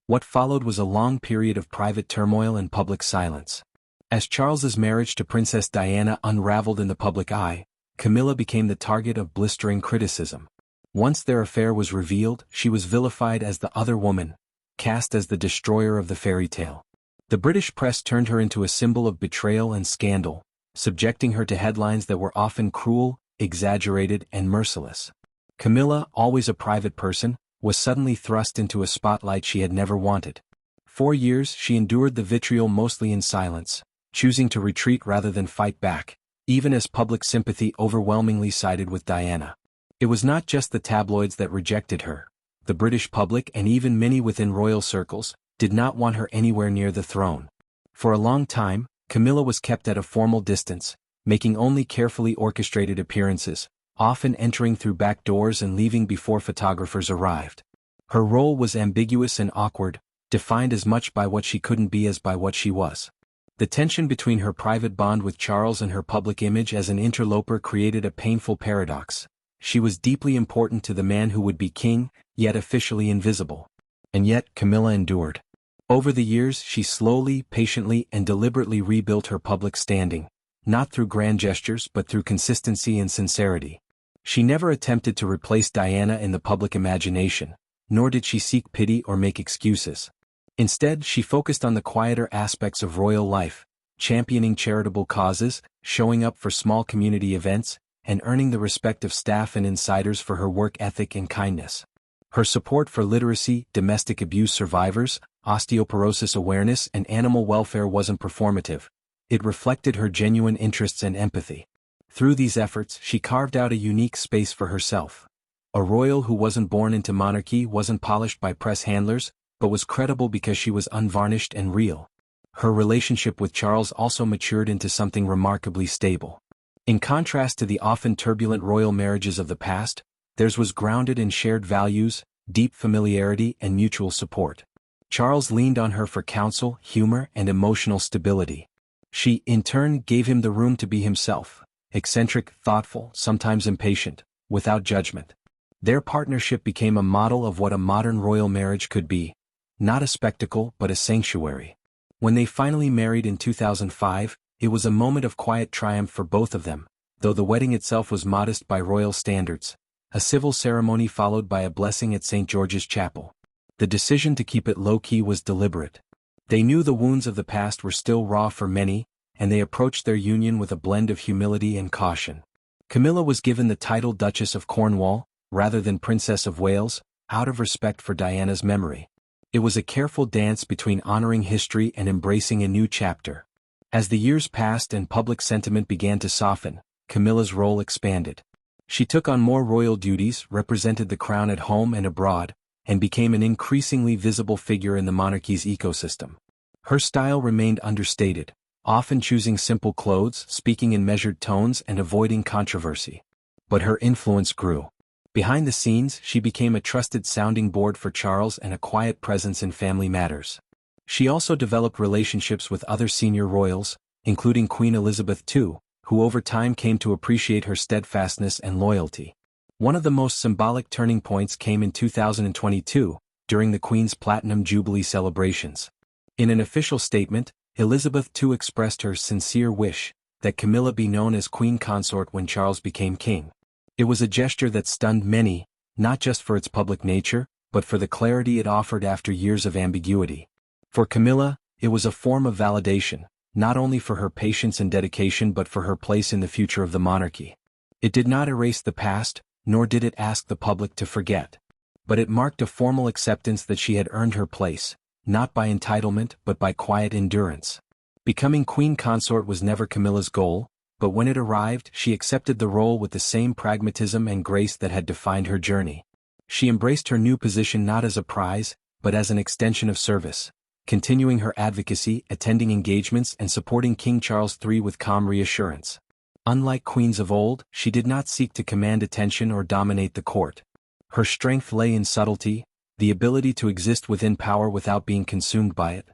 What followed was a long period of private turmoil and public silence. As Charles's marriage to Princess Diana unraveled in the public eye, Camilla became the target of blistering criticism. Once their affair was revealed, she was vilified as the other woman, cast as the destroyer of the fairy tale. The British press turned her into a symbol of betrayal and scandal, subjecting her to headlines that were often cruel, exaggerated, and merciless. Camilla, always a private person, was suddenly thrust into a spotlight she had never wanted. 4 years she endured the vitriol mostly in silence, choosing to retreat rather than fight back, even as public sympathy overwhelmingly sided with Diana. It was not just the tabloids that rejected her. The British public and even many within royal circles did not want her anywhere near the throne. For a long time, Camilla was kept at a formal distance, making only carefully orchestrated appearances, often entering through back doors and leaving before photographers arrived. Her role was ambiguous and awkward, defined as much by what she couldn't be as by what she was. The tension between her private bond with Charles and her public image as an interloper created a painful paradox. She was deeply important to the man who would be king, yet officially invisible. And yet Camilla endured. Over the years she slowly, patiently, and deliberately rebuilt her public standing, not through grand gestures but through consistency and sincerity. She never attempted to replace Diana in the public imagination, nor did she seek pity or make excuses. Instead, she focused on the quieter aspects of royal life, championing charitable causes, showing up for small community events, and earning the respect of staff and insiders for her work ethic and kindness. Her support for literacy, domestic abuse survivors, osteoporosis awareness, and animal welfare wasn't performative. It reflected her genuine interests and empathy. Through these efforts, she carved out a unique space for herself. A royal who wasn't born into monarchy, wasn't polished by press handlers, but was credible because she was unvarnished and real. Her relationship with Charles also matured into something remarkably stable. In contrast to the often turbulent royal marriages of the past, theirs was grounded in shared values, deep familiarity and mutual support. Charles leaned on her for counsel, humor and emotional stability. She, in turn, gave him the room to be himself, eccentric, thoughtful, sometimes impatient, without judgment. Their partnership became a model of what a modern royal marriage could be, not a spectacle but a sanctuary. When they finally married in 2005, it was a moment of quiet triumph for both of them, though the wedding itself was modest by royal standards. A civil ceremony followed by a blessing at St. George's Chapel. The decision to keep it low-key was deliberate. They knew the wounds of the past were still raw for many, and they approached their union with a blend of humility and caution. Camilla was given the title Duchess of Cornwall, rather than Princess of Wales, out of respect for Diana's memory. It was a careful dance between honoring history and embracing a new chapter. As the years passed and public sentiment began to soften, Camilla's role expanded. She took on more royal duties, represented the crown at home and abroad, and became an increasingly visible figure in the monarchy's ecosystem. Her style remained understated, often choosing simple clothes, speaking in measured tones and avoiding controversy. But her influence grew. Behind the scenes, she became a trusted sounding board for Charles and a quiet presence in family matters. She also developed relationships with other senior royals, including Queen Elizabeth II, who over time came to appreciate her steadfastness and loyalty. One of the most symbolic turning points came in 2022, during the Queen's Platinum Jubilee celebrations. In an official statement, Elizabeth II expressed her sincere wish that Camilla be known as Queen Consort when Charles became king. It was a gesture that stunned many, not just for its public nature, but for the clarity it offered after years of ambiguity. For Camilla, it was a form of validation, not only for her patience and dedication but for her place in the future of the monarchy. It did not erase the past, nor did it ask the public to forget. But it marked a formal acceptance that she had earned her place, not by entitlement but by quiet endurance. Becoming Queen Consort was never Camilla's goal, but when it arrived, she accepted the role with the same pragmatism and grace that had defined her journey. She embraced her new position not as a prize, but as an extension of service, continuing her advocacy, attending engagements and supporting King Charles III with calm reassurance. Unlike queens of old, she did not seek to command attention or dominate the court. Her strength lay in subtlety, the ability to exist within power without being consumed by it.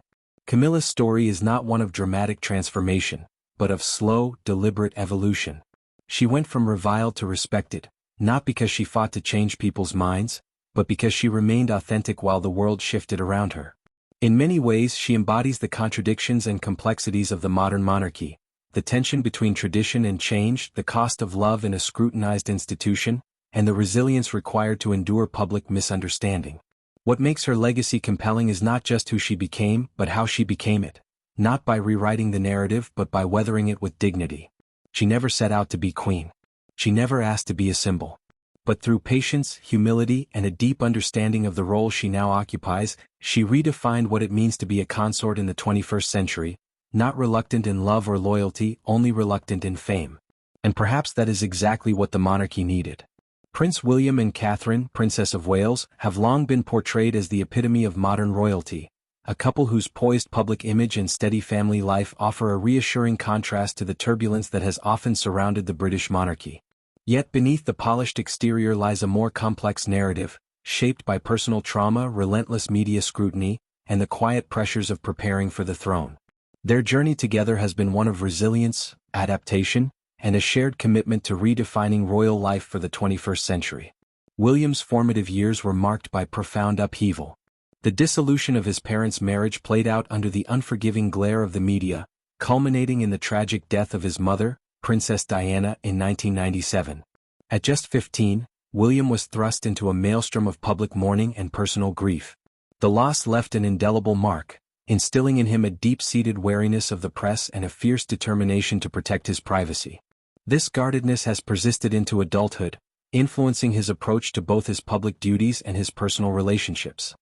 Camilla's story is not one of dramatic transformation, but of slow, deliberate evolution. She went from reviled to respected, not because she fought to change people's minds, but because she remained authentic while the world shifted around her. In many ways she embodies the contradictions and complexities of the modern monarchy, the tension between tradition and change, the cost of love in a scrutinized institution, and the resilience required to endure public misunderstanding. What makes her legacy compelling is not just who she became, but how she became it. Not by rewriting the narrative but by weathering it with dignity. She never set out to be queen. She never asked to be a symbol. But through patience, humility, and a deep understanding of the role she now occupies, she redefined what it means to be a consort in the 21st century, not reluctant in love or loyalty, only reluctant in fame. And perhaps that is exactly what the monarchy needed. Prince William and Catherine, Princess of Wales, have long been portrayed as the epitome of modern royalty, a couple whose poised public image and steady family life offer a reassuring contrast to the turbulence that has often surrounded the British monarchy. Yet beneath the polished exterior lies a more complex narrative, shaped by personal trauma, relentless media scrutiny, and the quiet pressures of preparing for the throne. Their journey together has been one of resilience, adaptation, and a shared commitment to redefining royal life for the 21st century. William's formative years were marked by profound upheaval. The dissolution of his parents' marriage played out under the unforgiving glare of the media, culminating in the tragic death of his mother, Princess Diana, in 1997. At just 15, William was thrust into a maelstrom of public mourning and personal grief. The loss left an indelible mark, instilling in him a deep-seated wariness of the press and a fierce determination to protect his privacy. This guardedness has persisted into adulthood, influencing his approach to both his public duties and his personal relationships.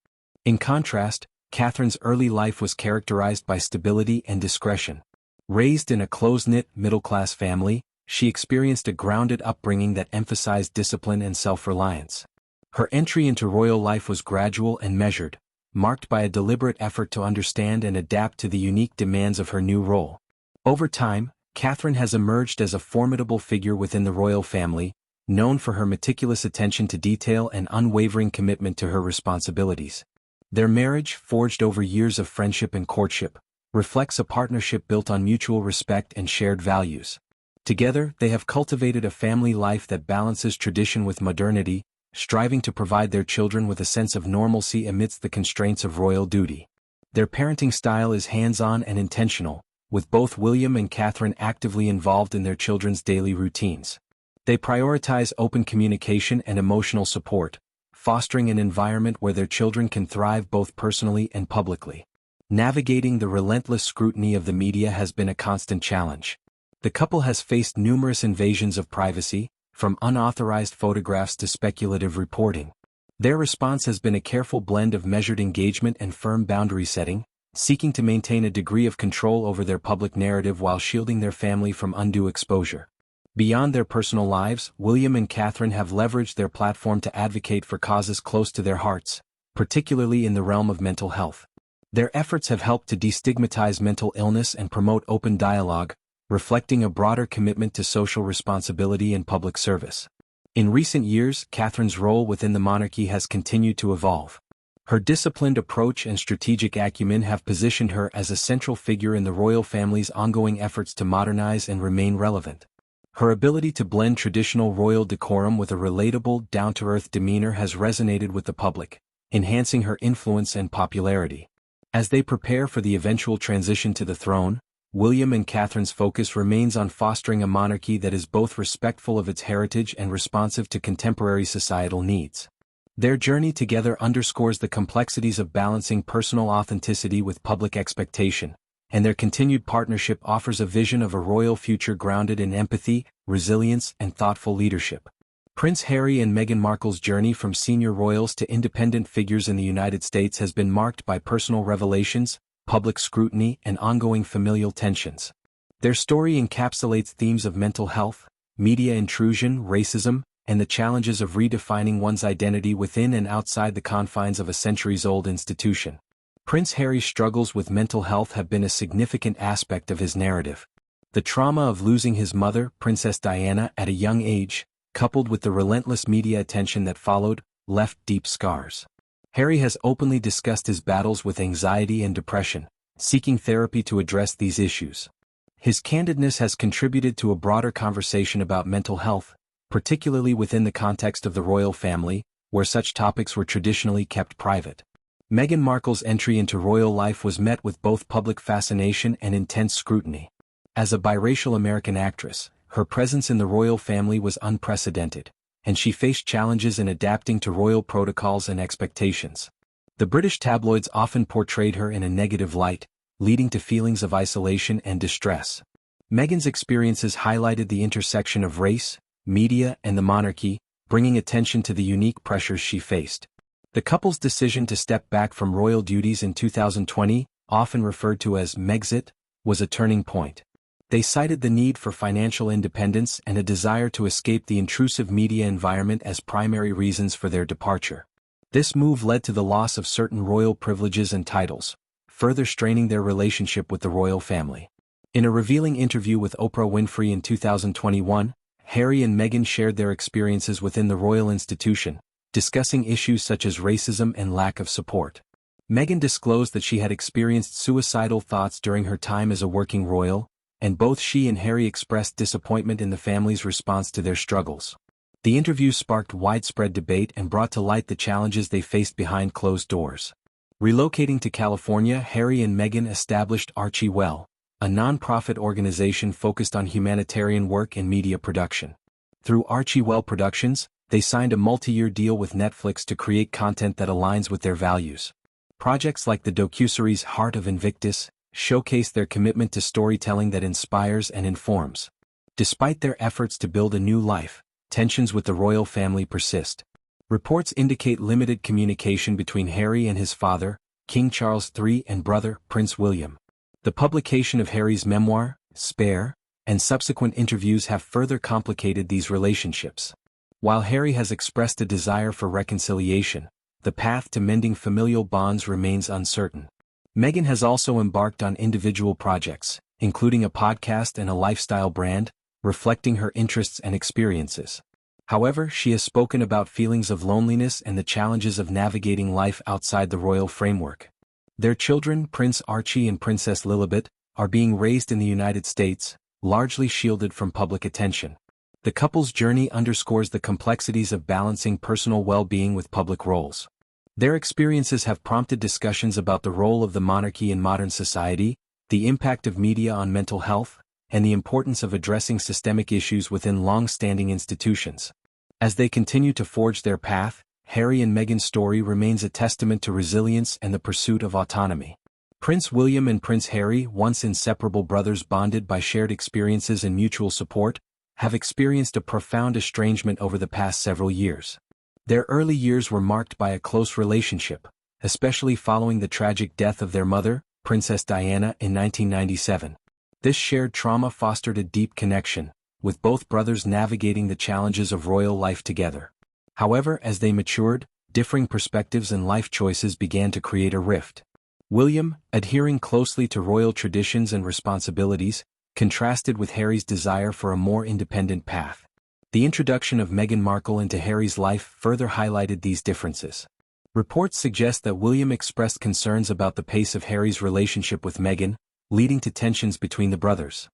In contrast, Catherine's early life was characterized by stability and discretion. Raised in a close-knit, middle-class family, she experienced a grounded upbringing that emphasized discipline and self-reliance. Her entry into royal life was gradual and measured, marked by a deliberate effort to understand and adapt to the unique demands of her new role. Over time, Catherine has emerged as a formidable figure within the royal family, known for her meticulous attention to detail and unwavering commitment to her responsibilities. Their marriage, forged over years of friendship and courtship, reflects a partnership built on mutual respect and shared values. Together, they have cultivated a family life that balances tradition with modernity, striving to provide their children with a sense of normalcy amidst the constraints of royal duty. Their parenting style is hands-on and intentional, with both William and Catherine actively involved in their children's daily routines. They prioritize open communication and emotional support, fostering an environment where their children can thrive both personally and publicly. Navigating the relentless scrutiny of the media has been a constant challenge. The couple has faced numerous invasions of privacy, from unauthorized photographs to speculative reporting. Their response has been a careful blend of measured engagement and firm boundary setting, seeking to maintain a degree of control over their public narrative while shielding their family from undue exposure. Beyond their personal lives, William and Catherine have leveraged their platform to advocate for causes close to their hearts, particularly in the realm of mental health. Their efforts have helped to destigmatize mental illness and promote open dialogue, reflecting a broader commitment to social responsibility and public service. In recent years, Catherine's role within the monarchy has continued to evolve. Her disciplined approach and strategic acumen have positioned her as a central figure in the royal family's ongoing efforts to modernize and remain relevant. Her ability to blend traditional royal decorum with a relatable, down-to-earth demeanor has resonated with the public, enhancing her influence and popularity. As they prepare for the eventual transition to the throne, William and Catherine's focus remains on fostering a monarchy that is both respectful of its heritage and responsive to contemporary societal needs. Their journey together underscores the complexities of balancing personal authenticity with public expectation, and their continued partnership offers a vision of a royal future grounded in empathy, resilience, and thoughtful leadership. Prince Harry and Meghan Markle's journey from senior royals to independent figures in the United States has been marked by personal revelations, public scrutiny, and ongoing familial tensions. Their story encapsulates themes of mental health, media intrusion, racism, and the challenges of redefining one's identity within and outside the confines of a centuries-old institution. Prince Harry's struggles with mental health have been a significant aspect of his narrative. The trauma of losing his mother, Princess Diana, at a young age, coupled with the relentless media attention that followed, left deep scars. Harry has openly discussed his battles with anxiety and depression, seeking therapy to address these issues. His candidness has contributed to a broader conversation about mental health, particularly within the context of the royal family, where such topics were traditionally kept private. Meghan Markle's entry into royal life was met with both public fascination and intense scrutiny. As a biracial American actress, her presence in the royal family was unprecedented, and she faced challenges in adapting to royal protocols and expectations. The British tabloids often portrayed her in a negative light, leading to feelings of isolation and distress. Meghan's experiences highlighted the intersection of race, media, and the monarchy, bringing attention to the unique pressures she faced. The couple's decision to step back from royal duties in 2020, often referred to as Megxit, was a turning point. They cited the need for financial independence and a desire to escape the intrusive media environment as primary reasons for their departure. This move led to the loss of certain royal privileges and titles, further straining their relationship with the royal family. In a revealing interview with Oprah Winfrey in 2021, Harry and Meghan shared their experiences within the royal institution, discussing issues such as racism and lack of support. Meghan disclosed that she had experienced suicidal thoughts during her time as a working royal, and both she and Harry expressed disappointment in the family's response to their struggles. The interview sparked widespread debate and brought to light the challenges they faced behind closed doors. Relocating to California, Harry and Meghan established Archie Well, a non-profit organization focused on humanitarian work and media production. Through Archie Well Productions, they signed a multi-year deal with Netflix to create content that aligns with their values. Projects like the docuseries Heart of Invictus showcase their commitment to storytelling that inspires and informs. Despite their efforts to build a new life, tensions with the royal family persist. Reports indicate limited communication between Harry and his father, King Charles III, and brother, Prince William. The publication of Harry's memoir, Spare, and subsequent interviews have further complicated these relationships. While Harry has expressed a desire for reconciliation, the path to mending familial bonds remains uncertain. Meghan has also embarked on individual projects, including a podcast and a lifestyle brand, reflecting her interests and experiences. However, she has spoken about feelings of loneliness and the challenges of navigating life outside the royal framework. Their children, Prince Archie and Princess Lilibet, are being raised in the United States, largely shielded from public attention. The couple's journey underscores the complexities of balancing personal well-being with public roles. Their experiences have prompted discussions about the role of the monarchy in modern society, the impact of media on mental health, and the importance of addressing systemic issues within long-standing institutions. As they continue to forge their path, Harry and Meghan's story remains a testament to resilience and the pursuit of autonomy. Prince William and Prince Harry, once inseparable brothers bonded by shared experiences and mutual support, have experienced a profound estrangement over the past several years. Their early years were marked by a close relationship, especially following the tragic death of their mother, Princess Diana, in 1997. This shared trauma fostered a deep connection, with both brothers navigating the challenges of royal life together. However, as they matured, differing perspectives and life choices began to create a rift. William, adhering closely to royal traditions and responsibilities, contrasted with Harry's desire for a more independent path. The introduction of Meghan Markle into Harry's life further highlighted these differences. Reports suggest that William expressed concerns about the pace of Harry's relationship with Meghan, leading to tensions between the brothers.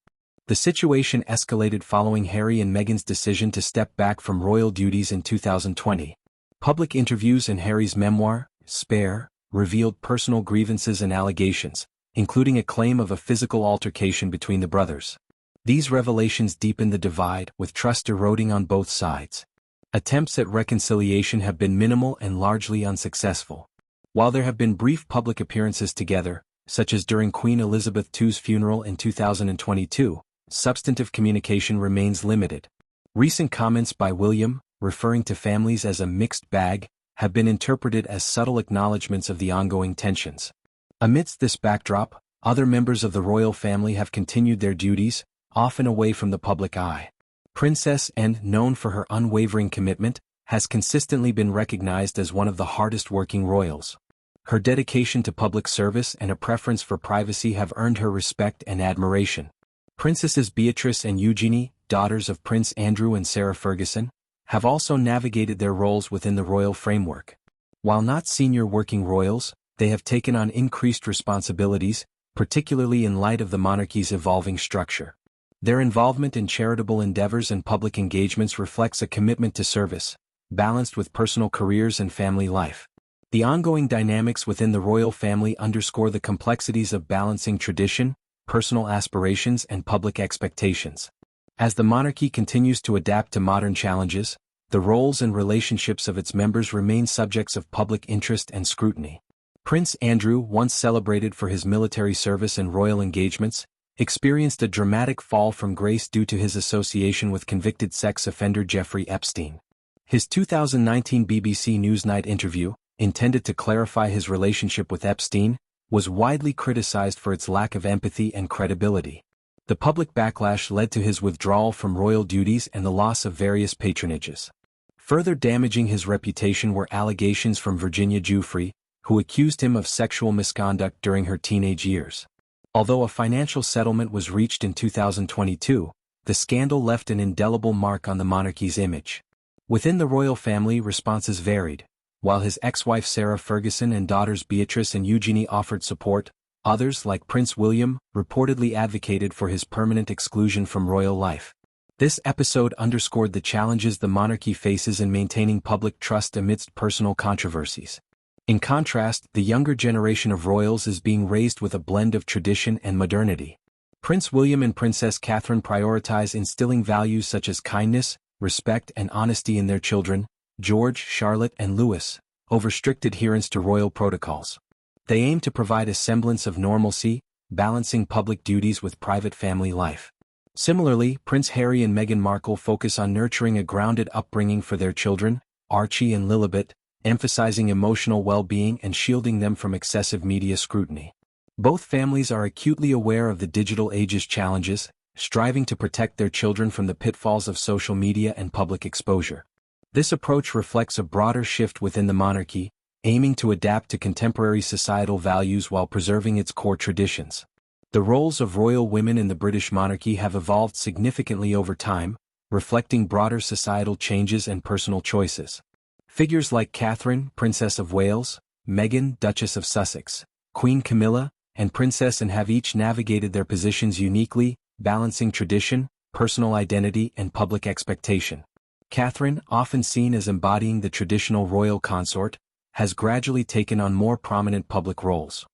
The situation escalated following Harry and Meghan's decision to step back from royal duties in 2020. Public interviews in Harry's memoir, Spare, revealed personal grievances and allegations, including a claim of a physical altercation between the brothers. These revelations deepened the divide, with trust eroding on both sides. Attempts at reconciliation have been minimal and largely unsuccessful. While there have been brief public appearances together, such as during Queen Elizabeth II's funeral in 2022, substantive communication remains limited. Recent comments by William, referring to families as a mixed bag, have been interpreted as subtle acknowledgments of the ongoing tensions. Amidst this backdrop, other members of the royal family have continued their duties, often away from the public eye. Princess Anne, known for her unwavering commitment, has consistently been recognized as one of the hardest-working royals. Her dedication to public service and a preference for privacy have earned her respect and admiration. Princesses Beatrice and Eugenie, daughters of Prince Andrew and Sarah Ferguson, have also navigated their roles within the royal framework. While not senior working royals, they have taken on increased responsibilities, particularly in light of the monarchy's evolving structure. Their involvement in charitable endeavors and public engagements reflects a commitment to service, balanced with personal careers and family life. The ongoing dynamics within the royal family underscore the complexities of balancing tradition, personal aspirations, and public expectations. As the monarchy continues to adapt to modern challenges, the roles and relationships of its members remain subjects of public interest and scrutiny. Prince Andrew, once celebrated for his military service and royal engagements, experienced a dramatic fall from grace due to his association with convicted sex offender Jeffrey Epstein. His 2019 BBC Newsnight interview, intended to clarify his relationship with Epstein, was widely criticized for its lack of empathy and credibility. The public backlash led to his withdrawal from royal duties and the loss of various patronages. Further damaging his reputation were allegations from Virginia Giuffre, who accused him of sexual misconduct during her teenage years. Although a financial settlement was reached in 2022, the scandal left an indelible mark on the monarchy's image. Within the royal family, responses varied. While his ex-wife Sarah Ferguson and daughters Beatrice and Eugenie offered support, others, like Prince William, reportedly advocated for his permanent exclusion from royal life. This episode underscored the challenges the monarchy faces in maintaining public trust amidst personal controversies. In contrast, the younger generation of royals is being raised with a blend of tradition and modernity. Prince William and Princess Catherine prioritize instilling values such as kindness, respect, and honesty in their children, George, Charlotte, and Louis, over strict adherence to royal protocols. They aim to provide a semblance of normalcy, balancing public duties with private family life. Similarly, Prince Harry and Meghan Markle focus on nurturing a grounded upbringing for their children, Archie and Lilibet, emphasizing emotional well-being and shielding them from excessive media scrutiny. Both families are acutely aware of the digital age's challenges, striving to protect their children from the pitfalls of social media and public exposure. This approach reflects a broader shift within the monarchy, aiming to adapt to contemporary societal values while preserving its core traditions. The roles of royal women in the British monarchy have evolved significantly over time, reflecting broader societal changes and personal choices. Figures like Catherine, Princess of Wales, Meghan, Duchess of Sussex, Queen Camilla, and Princess Anne have each navigated their positions uniquely, balancing tradition, personal identity, and public expectation. Catherine, often seen as embodying the traditional royal consort, has gradually taken on more prominent public roles.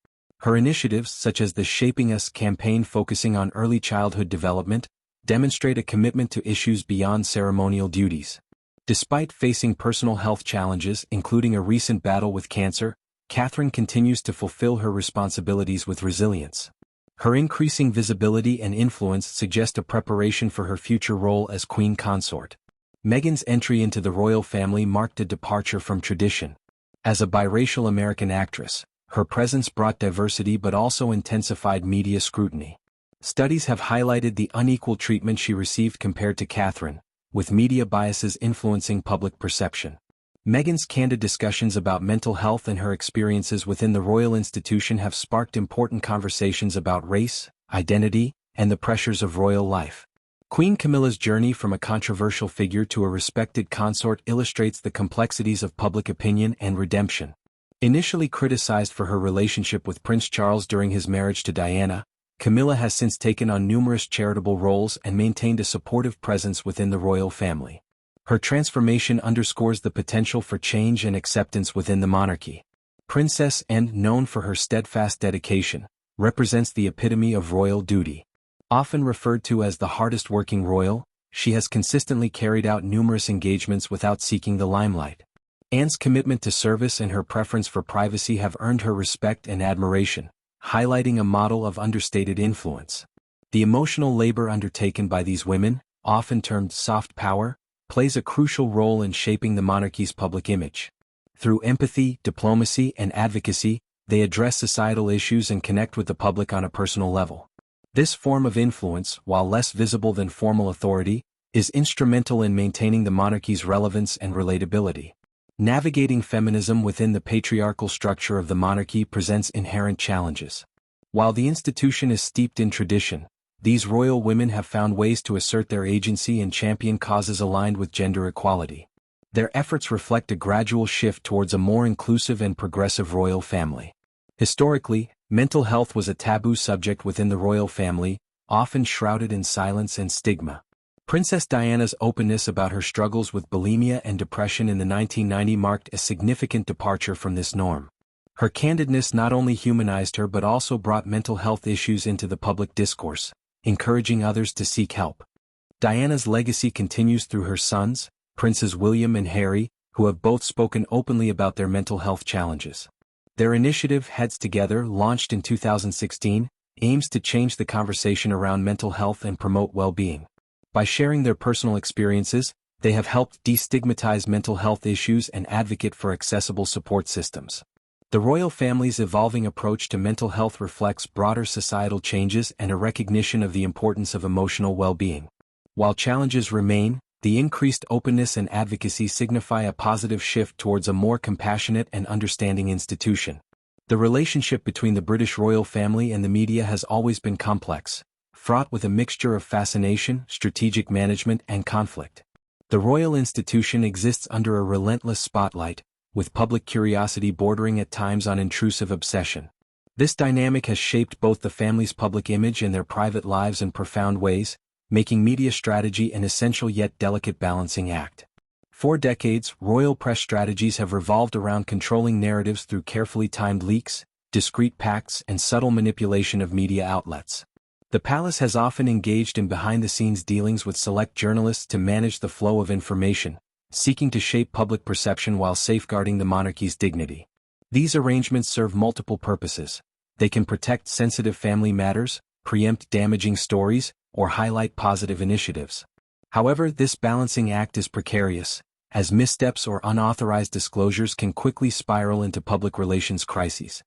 Her initiatives, such as the Shaping Us campaign focusing on early childhood development, demonstrate a commitment to issues beyond ceremonial duties. Despite facing personal health challenges, including a recent battle with cancer, Catherine continues to fulfill her responsibilities with resilience. Her increasing visibility and influence suggest a preparation for her future role as queen consort. Meghan's entry into the royal family marked a departure from tradition. As a biracial American actress, her presence brought diversity but also intensified media scrutiny. Studies have highlighted the unequal treatment she received compared to Catherine, with media biases influencing public perception. Meghan's candid discussions about mental health and her experiences within the royal institution have sparked important conversations about race, identity, and the pressures of royal life. Queen Camilla's journey from a controversial figure to a respected consort illustrates the complexities of public opinion and redemption. Initially criticized for her relationship with Prince Charles during his marriage to Diana, Camilla has since taken on numerous charitable roles and maintained a supportive presence within the royal family. Her transformation underscores the potential for change and acceptance within the monarchy. Princess Anne, known for her steadfast dedication, represents the epitome of royal duty. Often referred to as the hardest-working royal, she has consistently carried out numerous engagements without seeking the limelight. Anne's commitment to service and her preference for privacy have earned her respect and admiration, highlighting a model of understated influence. The emotional labor undertaken by these women, often termed soft power, plays a crucial role in shaping the monarchy's public image. Through empathy, diplomacy, and advocacy, they address societal issues and connect with the public on a personal level. This form of influence, while less visible than formal authority, is instrumental in maintaining the monarchy's relevance and relatability. Navigating feminism within the patriarchal structure of the monarchy presents inherent challenges. While the institution is steeped in tradition, these royal women have found ways to assert their agency and champion causes aligned with gender equality. Their efforts reflect a gradual shift towards a more inclusive and progressive royal family. Historically, mental health was a taboo subject within the royal family, often shrouded in silence and stigma. Princess Diana's openness about her struggles with bulimia and depression in the 1990s marked a significant departure from this norm. Her candidness not only humanized her but also brought mental health issues into the public discourse, encouraging others to seek help. Diana's legacy continues through her sons, Princes William and Harry, who have both spoken openly about their mental health challenges. Their initiative, Heads Together, launched in 2016, aims to change the conversation around mental health and promote well-being. By sharing their personal experiences, they have helped destigmatize mental health issues and advocate for accessible support systems. The royal family's evolving approach to mental health reflects broader societal changes and a recognition of the importance of emotional well-being. While challenges remain, the increased openness and advocacy signify a positive shift towards a more compassionate and understanding institution. The relationship between the British royal family and the media has always been complex, fraught with a mixture of fascination, strategic management, and conflict. The royal institution exists under a relentless spotlight, with public curiosity bordering at times on intrusive obsession. This dynamic has shaped both the family's public image and their private lives in profound ways, making media strategy an essential yet delicate balancing act. For decades, royal press strategies have revolved around controlling narratives through carefully timed leaks, discreet pacts, and subtle manipulation of media outlets. The palace has often engaged in behind-the-scenes dealings with select journalists to manage the flow of information, seeking to shape public perception while safeguarding the monarchy's dignity. These arrangements serve multiple purposes. They can protect sensitive family matters, preempt damaging stories, or highlight positive initiatives. However, this balancing act is precarious, as missteps or unauthorized disclosures can quickly spiral into public relations crises.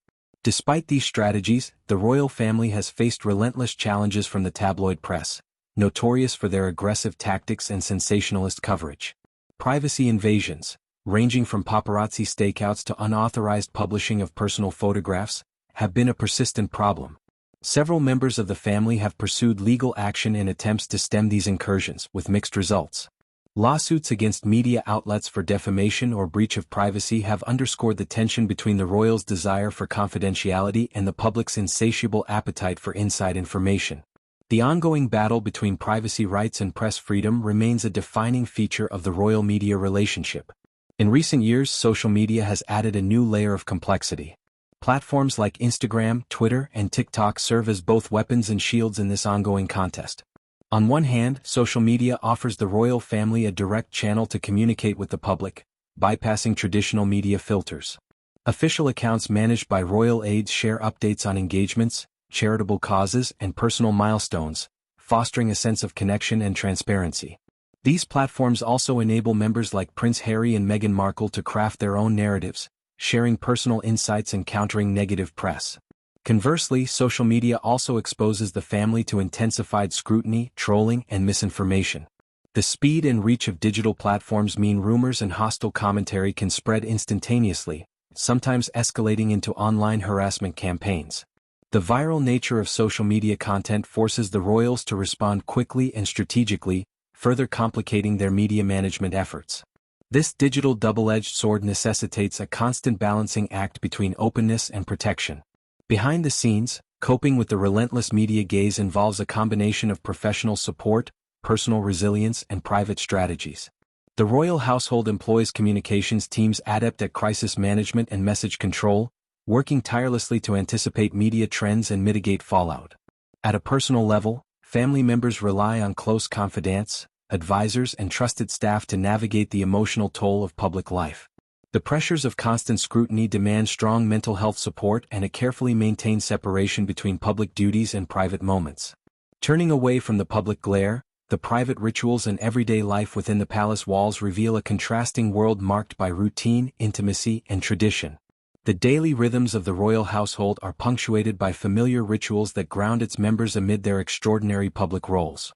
Despite these strategies, the royal family has faced relentless challenges from the tabloid press, notorious for their aggressive tactics and sensationalist coverage. Privacy invasions, ranging from paparazzi stakeouts to unauthorized publishing of personal photographs, have been a persistent problem. Several members of the family have pursued legal action in attempts to stem these incursions, with mixed results. Lawsuits against media outlets for defamation or breach of privacy have underscored the tension between the royals' desire for confidentiality and the public's insatiable appetite for inside information. The ongoing battle between privacy rights and press freedom remains a defining feature of the royal media relationship. In recent years, social media has added a new layer of complexity. Platforms like Instagram, Twitter, and TikTok serve as both weapons and shields in this ongoing contest. On one hand, social media offers the royal family a direct channel to communicate with the public, bypassing traditional media filters. Official accounts managed by royal aides share updates on engagements, charitable causes, and personal milestones, fostering a sense of connection and transparency. These platforms also enable members like Prince Harry and Meghan Markle to craft their own narratives, sharing personal insights and countering negative press. Conversely, social media also exposes the family to intensified scrutiny, trolling, and misinformation. The speed and reach of digital platforms mean rumors and hostile commentary can spread instantaneously, sometimes escalating into online harassment campaigns. The viral nature of social media content forces the royals to respond quickly and strategically, further complicating their media management efforts. This digital double-edged sword necessitates a constant balancing act between openness and protection. Behind the scenes, coping with the relentless media gaze involves a combination of professional support, personal resilience, and private strategies. The royal household employs communications teams adept at crisis management and message control, working tirelessly to anticipate media trends and mitigate fallout. At a personal level, family members rely on close confidants, advisors, and trusted staff to navigate the emotional toll of public life. The pressures of constant scrutiny demand strong mental health support and a carefully maintained separation between public duties and private moments. Turning away from the public glare, the private rituals and everyday life within the palace walls reveal a contrasting world marked by routine, intimacy, and tradition. The daily rhythms of the royal household are punctuated by familiar rituals that ground its members amid their extraordinary public roles.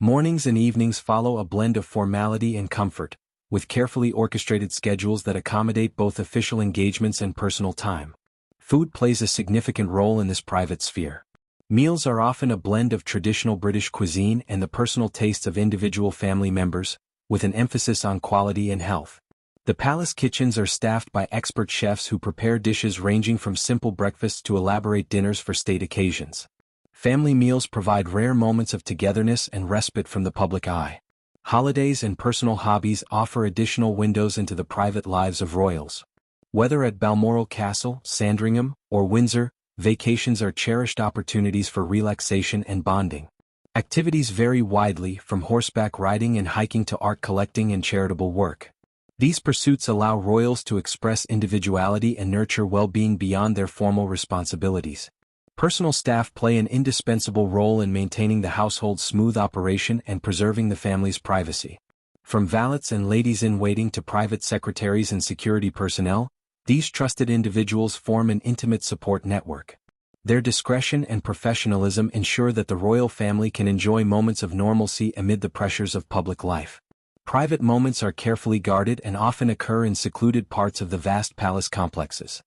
Mornings and evenings follow a blend of formality and comfort, with carefully orchestrated schedules that accommodate both official engagements and personal time. Food plays a significant role in this private sphere. Meals are often a blend of traditional British cuisine and the personal tastes of individual family members, with an emphasis on quality and health. The palace kitchens are staffed by expert chefs who prepare dishes ranging from simple breakfasts to elaborate dinners for state occasions. Family meals provide rare moments of togetherness and respite from the public eye. Holidays and personal hobbies offer additional windows into the private lives of royals. Whether at Balmoral Castle, Sandringham, or Windsor, vacations are cherished opportunities for relaxation and bonding. Activities vary widely, from horseback riding and hiking to art collecting and charitable work. These pursuits allow royals to express individuality and nurture well-being beyond their formal responsibilities. Personal staff play an indispensable role in maintaining the household's smooth operation and preserving the family's privacy. From valets and ladies-in-waiting to private secretaries and security personnel, these trusted individuals form an intimate support network. Their discretion and professionalism ensure that the royal family can enjoy moments of normalcy amid the pressures of public life. Private moments are carefully guarded and often occur in secluded parts of the vast palace complexes.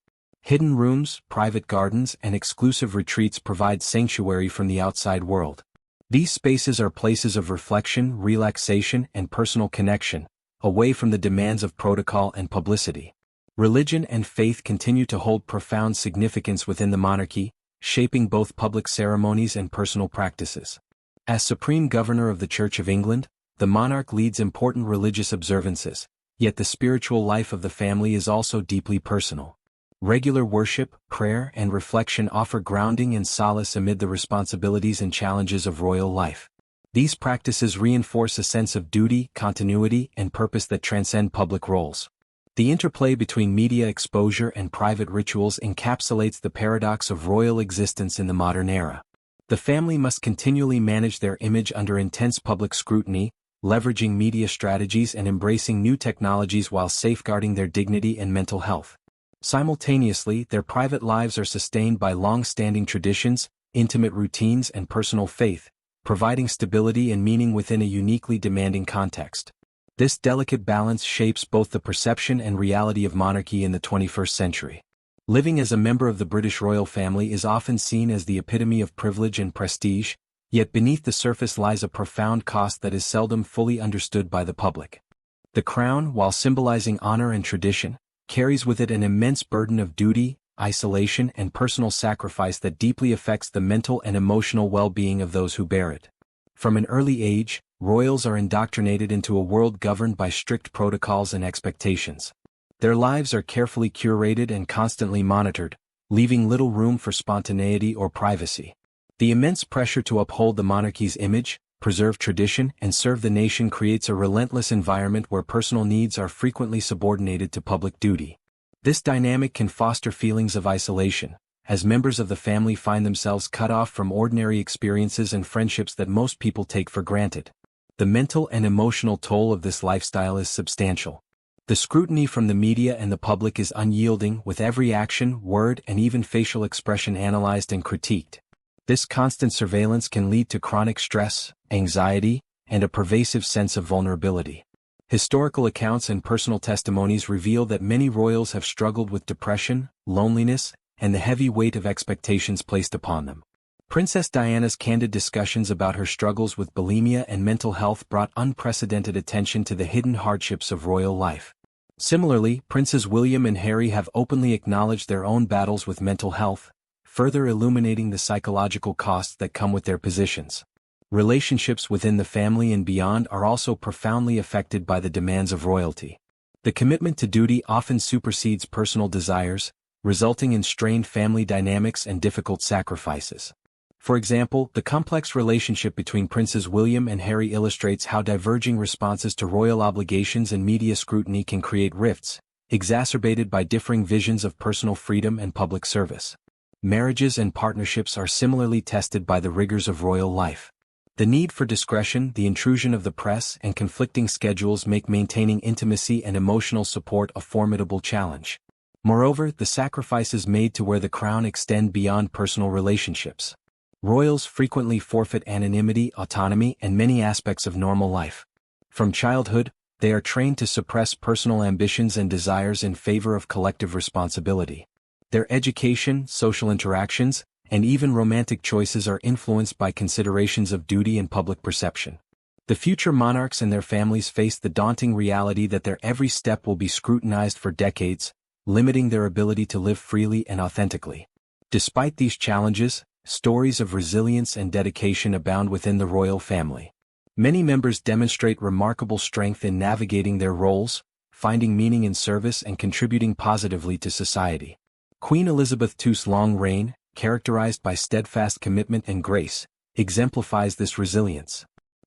Hidden rooms, private gardens, and exclusive retreats provide sanctuary from the outside world. These spaces are places of reflection, relaxation, and personal connection, away from the demands of protocol and publicity. Religion and faith continue to hold profound significance within the monarchy, shaping both public ceremonies and personal practices. As Supreme Governor of the Church of England, the monarch leads important religious observances, yet the spiritual life of the family is also deeply personal. Regular worship, prayer, and reflection offer grounding and solace amid the responsibilities and challenges of royal life. These practices reinforce a sense of duty, continuity, and purpose that transcend public roles. The interplay between media exposure and private rituals encapsulates the paradox of royal existence in the modern era. The family must continually manage their image under intense public scrutiny, leveraging media strategies and embracing new technologies while safeguarding their dignity and mental health. Simultaneously, their private lives are sustained by long-standing traditions, intimate routines, and personal faith, providing stability and meaning within a uniquely demanding context. This delicate balance shapes both the perception and reality of monarchy in the 21st century. Living as a member of the British royal family is often seen as the epitome of privilege and prestige, yet beneath the surface lies a profound cost that is seldom fully understood by the public. The crown, while symbolizing honor and tradition, carries with it an immense burden of duty, isolation, and personal sacrifice that deeply affects the mental and emotional well-being of those who bear it. From an early age, royals are indoctrinated into a world governed by strict protocols and expectations. Their lives are carefully curated and constantly monitored, leaving little room for spontaneity or privacy. The immense pressure to uphold the monarchy's image, preserve tradition, and serve the nation creates a relentless environment where personal needs are frequently subordinated to public duty. This dynamic can foster feelings of isolation, as members of the family find themselves cut off from ordinary experiences and friendships that most people take for granted. The mental and emotional toll of this lifestyle is substantial. The scrutiny from the media and the public is unyielding, with every action, word, and even facial expression analyzed and critiqued. This constant surveillance can lead to chronic stress, anxiety, and a pervasive sense of vulnerability. Historical accounts and personal testimonies reveal that many royals have struggled with depression, loneliness, and the heavy weight of expectations placed upon them. Princess Diana's candid discussions about her struggles with bulimia and mental health brought unprecedented attention to the hidden hardships of royal life. Similarly, Princes William and Harry have openly acknowledged their own battles with mental health, further illuminating the psychological costs that come with their positions. Relationships within the family and beyond are also profoundly affected by the demands of royalty. The commitment to duty often supersedes personal desires, resulting in strained family dynamics and difficult sacrifices. For example, the complex relationship between Princes William and Harry illustrates how diverging responses to royal obligations and media scrutiny can create rifts, exacerbated by differing visions of personal freedom and public service. Marriages and partnerships are similarly tested by the rigors of royal life. The need for discretion, the intrusion of the press, and conflicting schedules make maintaining intimacy and emotional support a formidable challenge. Moreover, the sacrifices made to wear the crown extend beyond personal relationships. Royals frequently forfeit anonymity, autonomy, and many aspects of normal life. From childhood, they are trained to suppress personal ambitions and desires in favor of collective responsibility. Their education, social interactions, and even romantic choices are influenced by considerations of duty and public perception. The future monarchs and their families face the daunting reality that their every step will be scrutinized for decades, limiting their ability to live freely and authentically. Despite these challenges, stories of resilience and dedication abound within the royal family. Many members demonstrate remarkable strength in navigating their roles, finding meaning in service and contributing positively to society. Queen Elizabeth II's long reign, characterized by steadfast commitment and grace, exemplifies this resilience.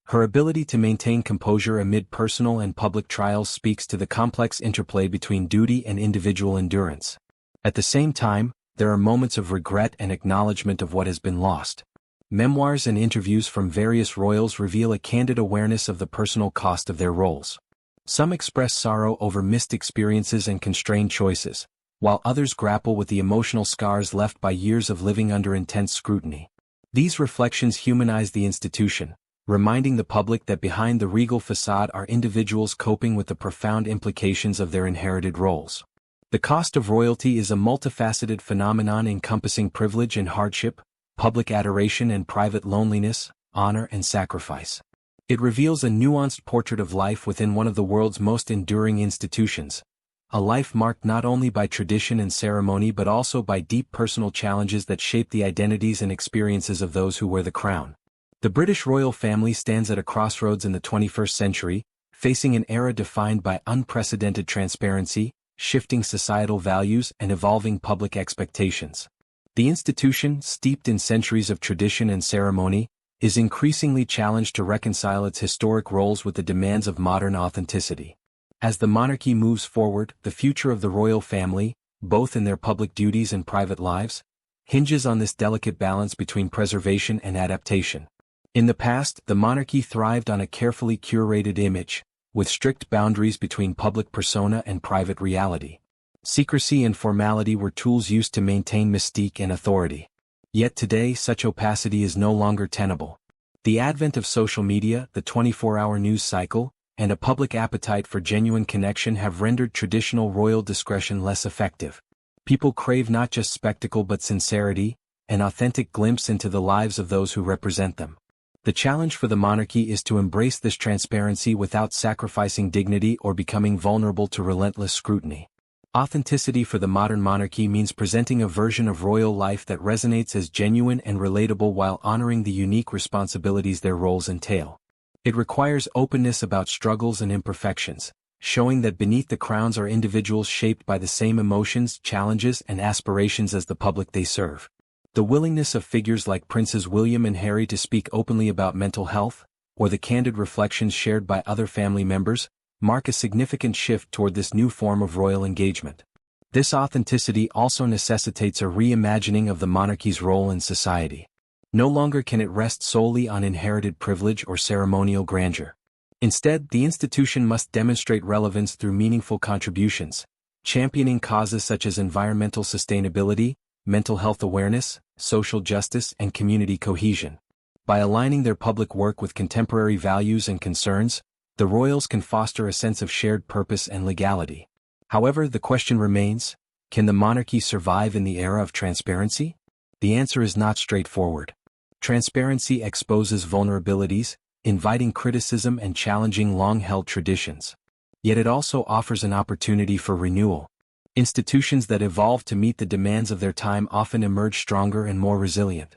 Her ability to maintain composure amid personal and public trials speaks to the complex interplay between duty and individual endurance. At the same time, there are moments of regret and acknowledgement of what has been lost. Memoirs and interviews from various royals reveal a candid awareness of the personal cost of their roles. Some express sorrow over missed experiences and constrained choices, while others grapple with the emotional scars left by years of living under intense scrutiny. These reflections humanize the institution, reminding the public that behind the regal facade are individuals coping with the profound implications of their inherited roles. The cost of royalty is a multifaceted phenomenon encompassing privilege and hardship, public adoration and private loneliness, honor and sacrifice. It reveals a nuanced portrait of life within one of the world's most enduring institutions, a life marked not only by tradition and ceremony but also by deep personal challenges that shape the identities and experiences of those who wear the crown. The British royal family stands at a crossroads in the 21st century, facing an era defined by unprecedented transparency, shifting societal values, and evolving public expectations. The institution, steeped in centuries of tradition and ceremony, is increasingly challenged to reconcile its historic roles with the demands of modern authenticity. As the monarchy moves forward, the future of the royal family, both in their public duties and private lives, hinges on this delicate balance between preservation and adaptation. In the past, the monarchy thrived on a carefully curated image, with strict boundaries between public persona and private reality. Secrecy and formality were tools used to maintain mystique and authority. Yet today, such opacity is no longer tenable. The advent of social media, the 24-hour news cycle, and a public appetite for genuine connection have rendered traditional royal discretion less effective. People crave not just spectacle but sincerity, an authentic glimpse into the lives of those who represent them. The challenge for the monarchy is to embrace this transparency without sacrificing dignity or becoming vulnerable to relentless scrutiny. Authenticity for the modern monarchy means presenting a version of royal life that resonates as genuine and relatable while honoring the unique responsibilities their roles entail. It requires openness about struggles and imperfections, showing that beneath the crowns are individuals shaped by the same emotions, challenges, and aspirations as the public they serve. The willingness of figures like Princes William and Harry to speak openly about mental health, or the candid reflections shared by other family members, mark a significant shift toward this new form of royal engagement. This authenticity also necessitates a reimagining of the monarchy's role in society. No longer can it rest solely on inherited privilege or ceremonial grandeur. Instead, the institution must demonstrate relevance through meaningful contributions, championing causes such as environmental sustainability, mental health awareness, social justice, and community cohesion. By aligning their public work with contemporary values and concerns, the royals can foster a sense of shared purpose and legality. However, the question remains, can the monarchy survive in the era of transparency? The answer is not straightforward. Transparency exposes vulnerabilities, inviting criticism and challenging long-held traditions. Yet it also offers an opportunity for renewal. Institutions that evolve to meet the demands of their time often emerge stronger and more resilient.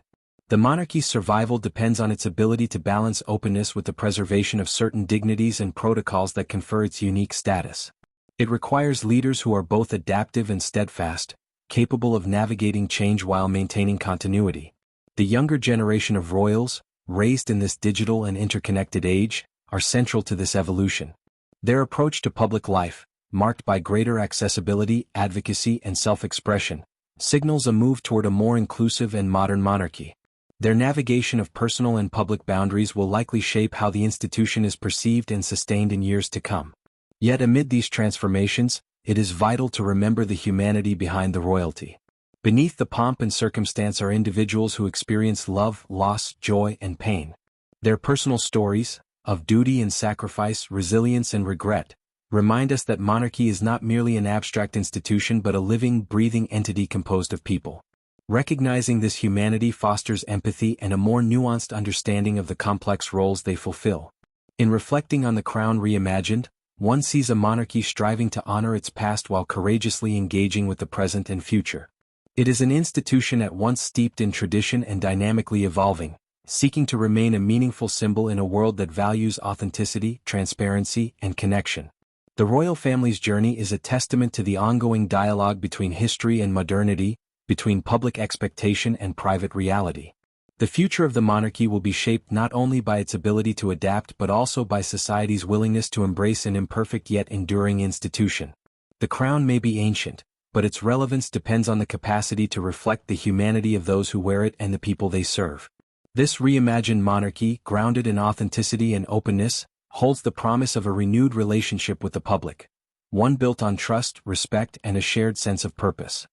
The monarchy's survival depends on its ability to balance openness with the preservation of certain dignities and protocols that confer its unique status. It requires leaders who are both adaptive and steadfast, capable of navigating change while maintaining continuity. The younger generation of royals, raised in this digital and interconnected age, are central to this evolution. Their approach to public life, marked by greater accessibility, advocacy, and self-expression, signals a move toward a more inclusive and modern monarchy. Their navigation of personal and public boundaries will likely shape how the institution is perceived and sustained in years to come. Yet amid these transformations, it is vital to remember the humanity behind the royalty. Beneath the pomp and circumstance are individuals who experience love, loss, joy, and pain. Their personal stories, of duty and sacrifice, resilience and regret, remind us that monarchy is not merely an abstract institution but a living, breathing entity composed of people. Recognizing this humanity fosters empathy and a more nuanced understanding of the complex roles they fulfill. In reflecting on the crown reimagined, one sees a monarchy striving to honor its past while courageously engaging with the present and future. It is an institution at once steeped in tradition and dynamically evolving, seeking to remain a meaningful symbol in a world that values authenticity, transparency, and connection. The royal family's journey is a testament to the ongoing dialogue between history and modernity, between public expectation and private reality. The future of the monarchy will be shaped not only by its ability to adapt but also by society's willingness to embrace an imperfect yet enduring institution. The crown may be ancient, but its relevance depends on the capacity to reflect the humanity of those who wear it and the people they serve. This reimagined monarchy, grounded in authenticity and openness, holds the promise of a renewed relationship with the public, one built on trust, respect, and a shared sense of purpose.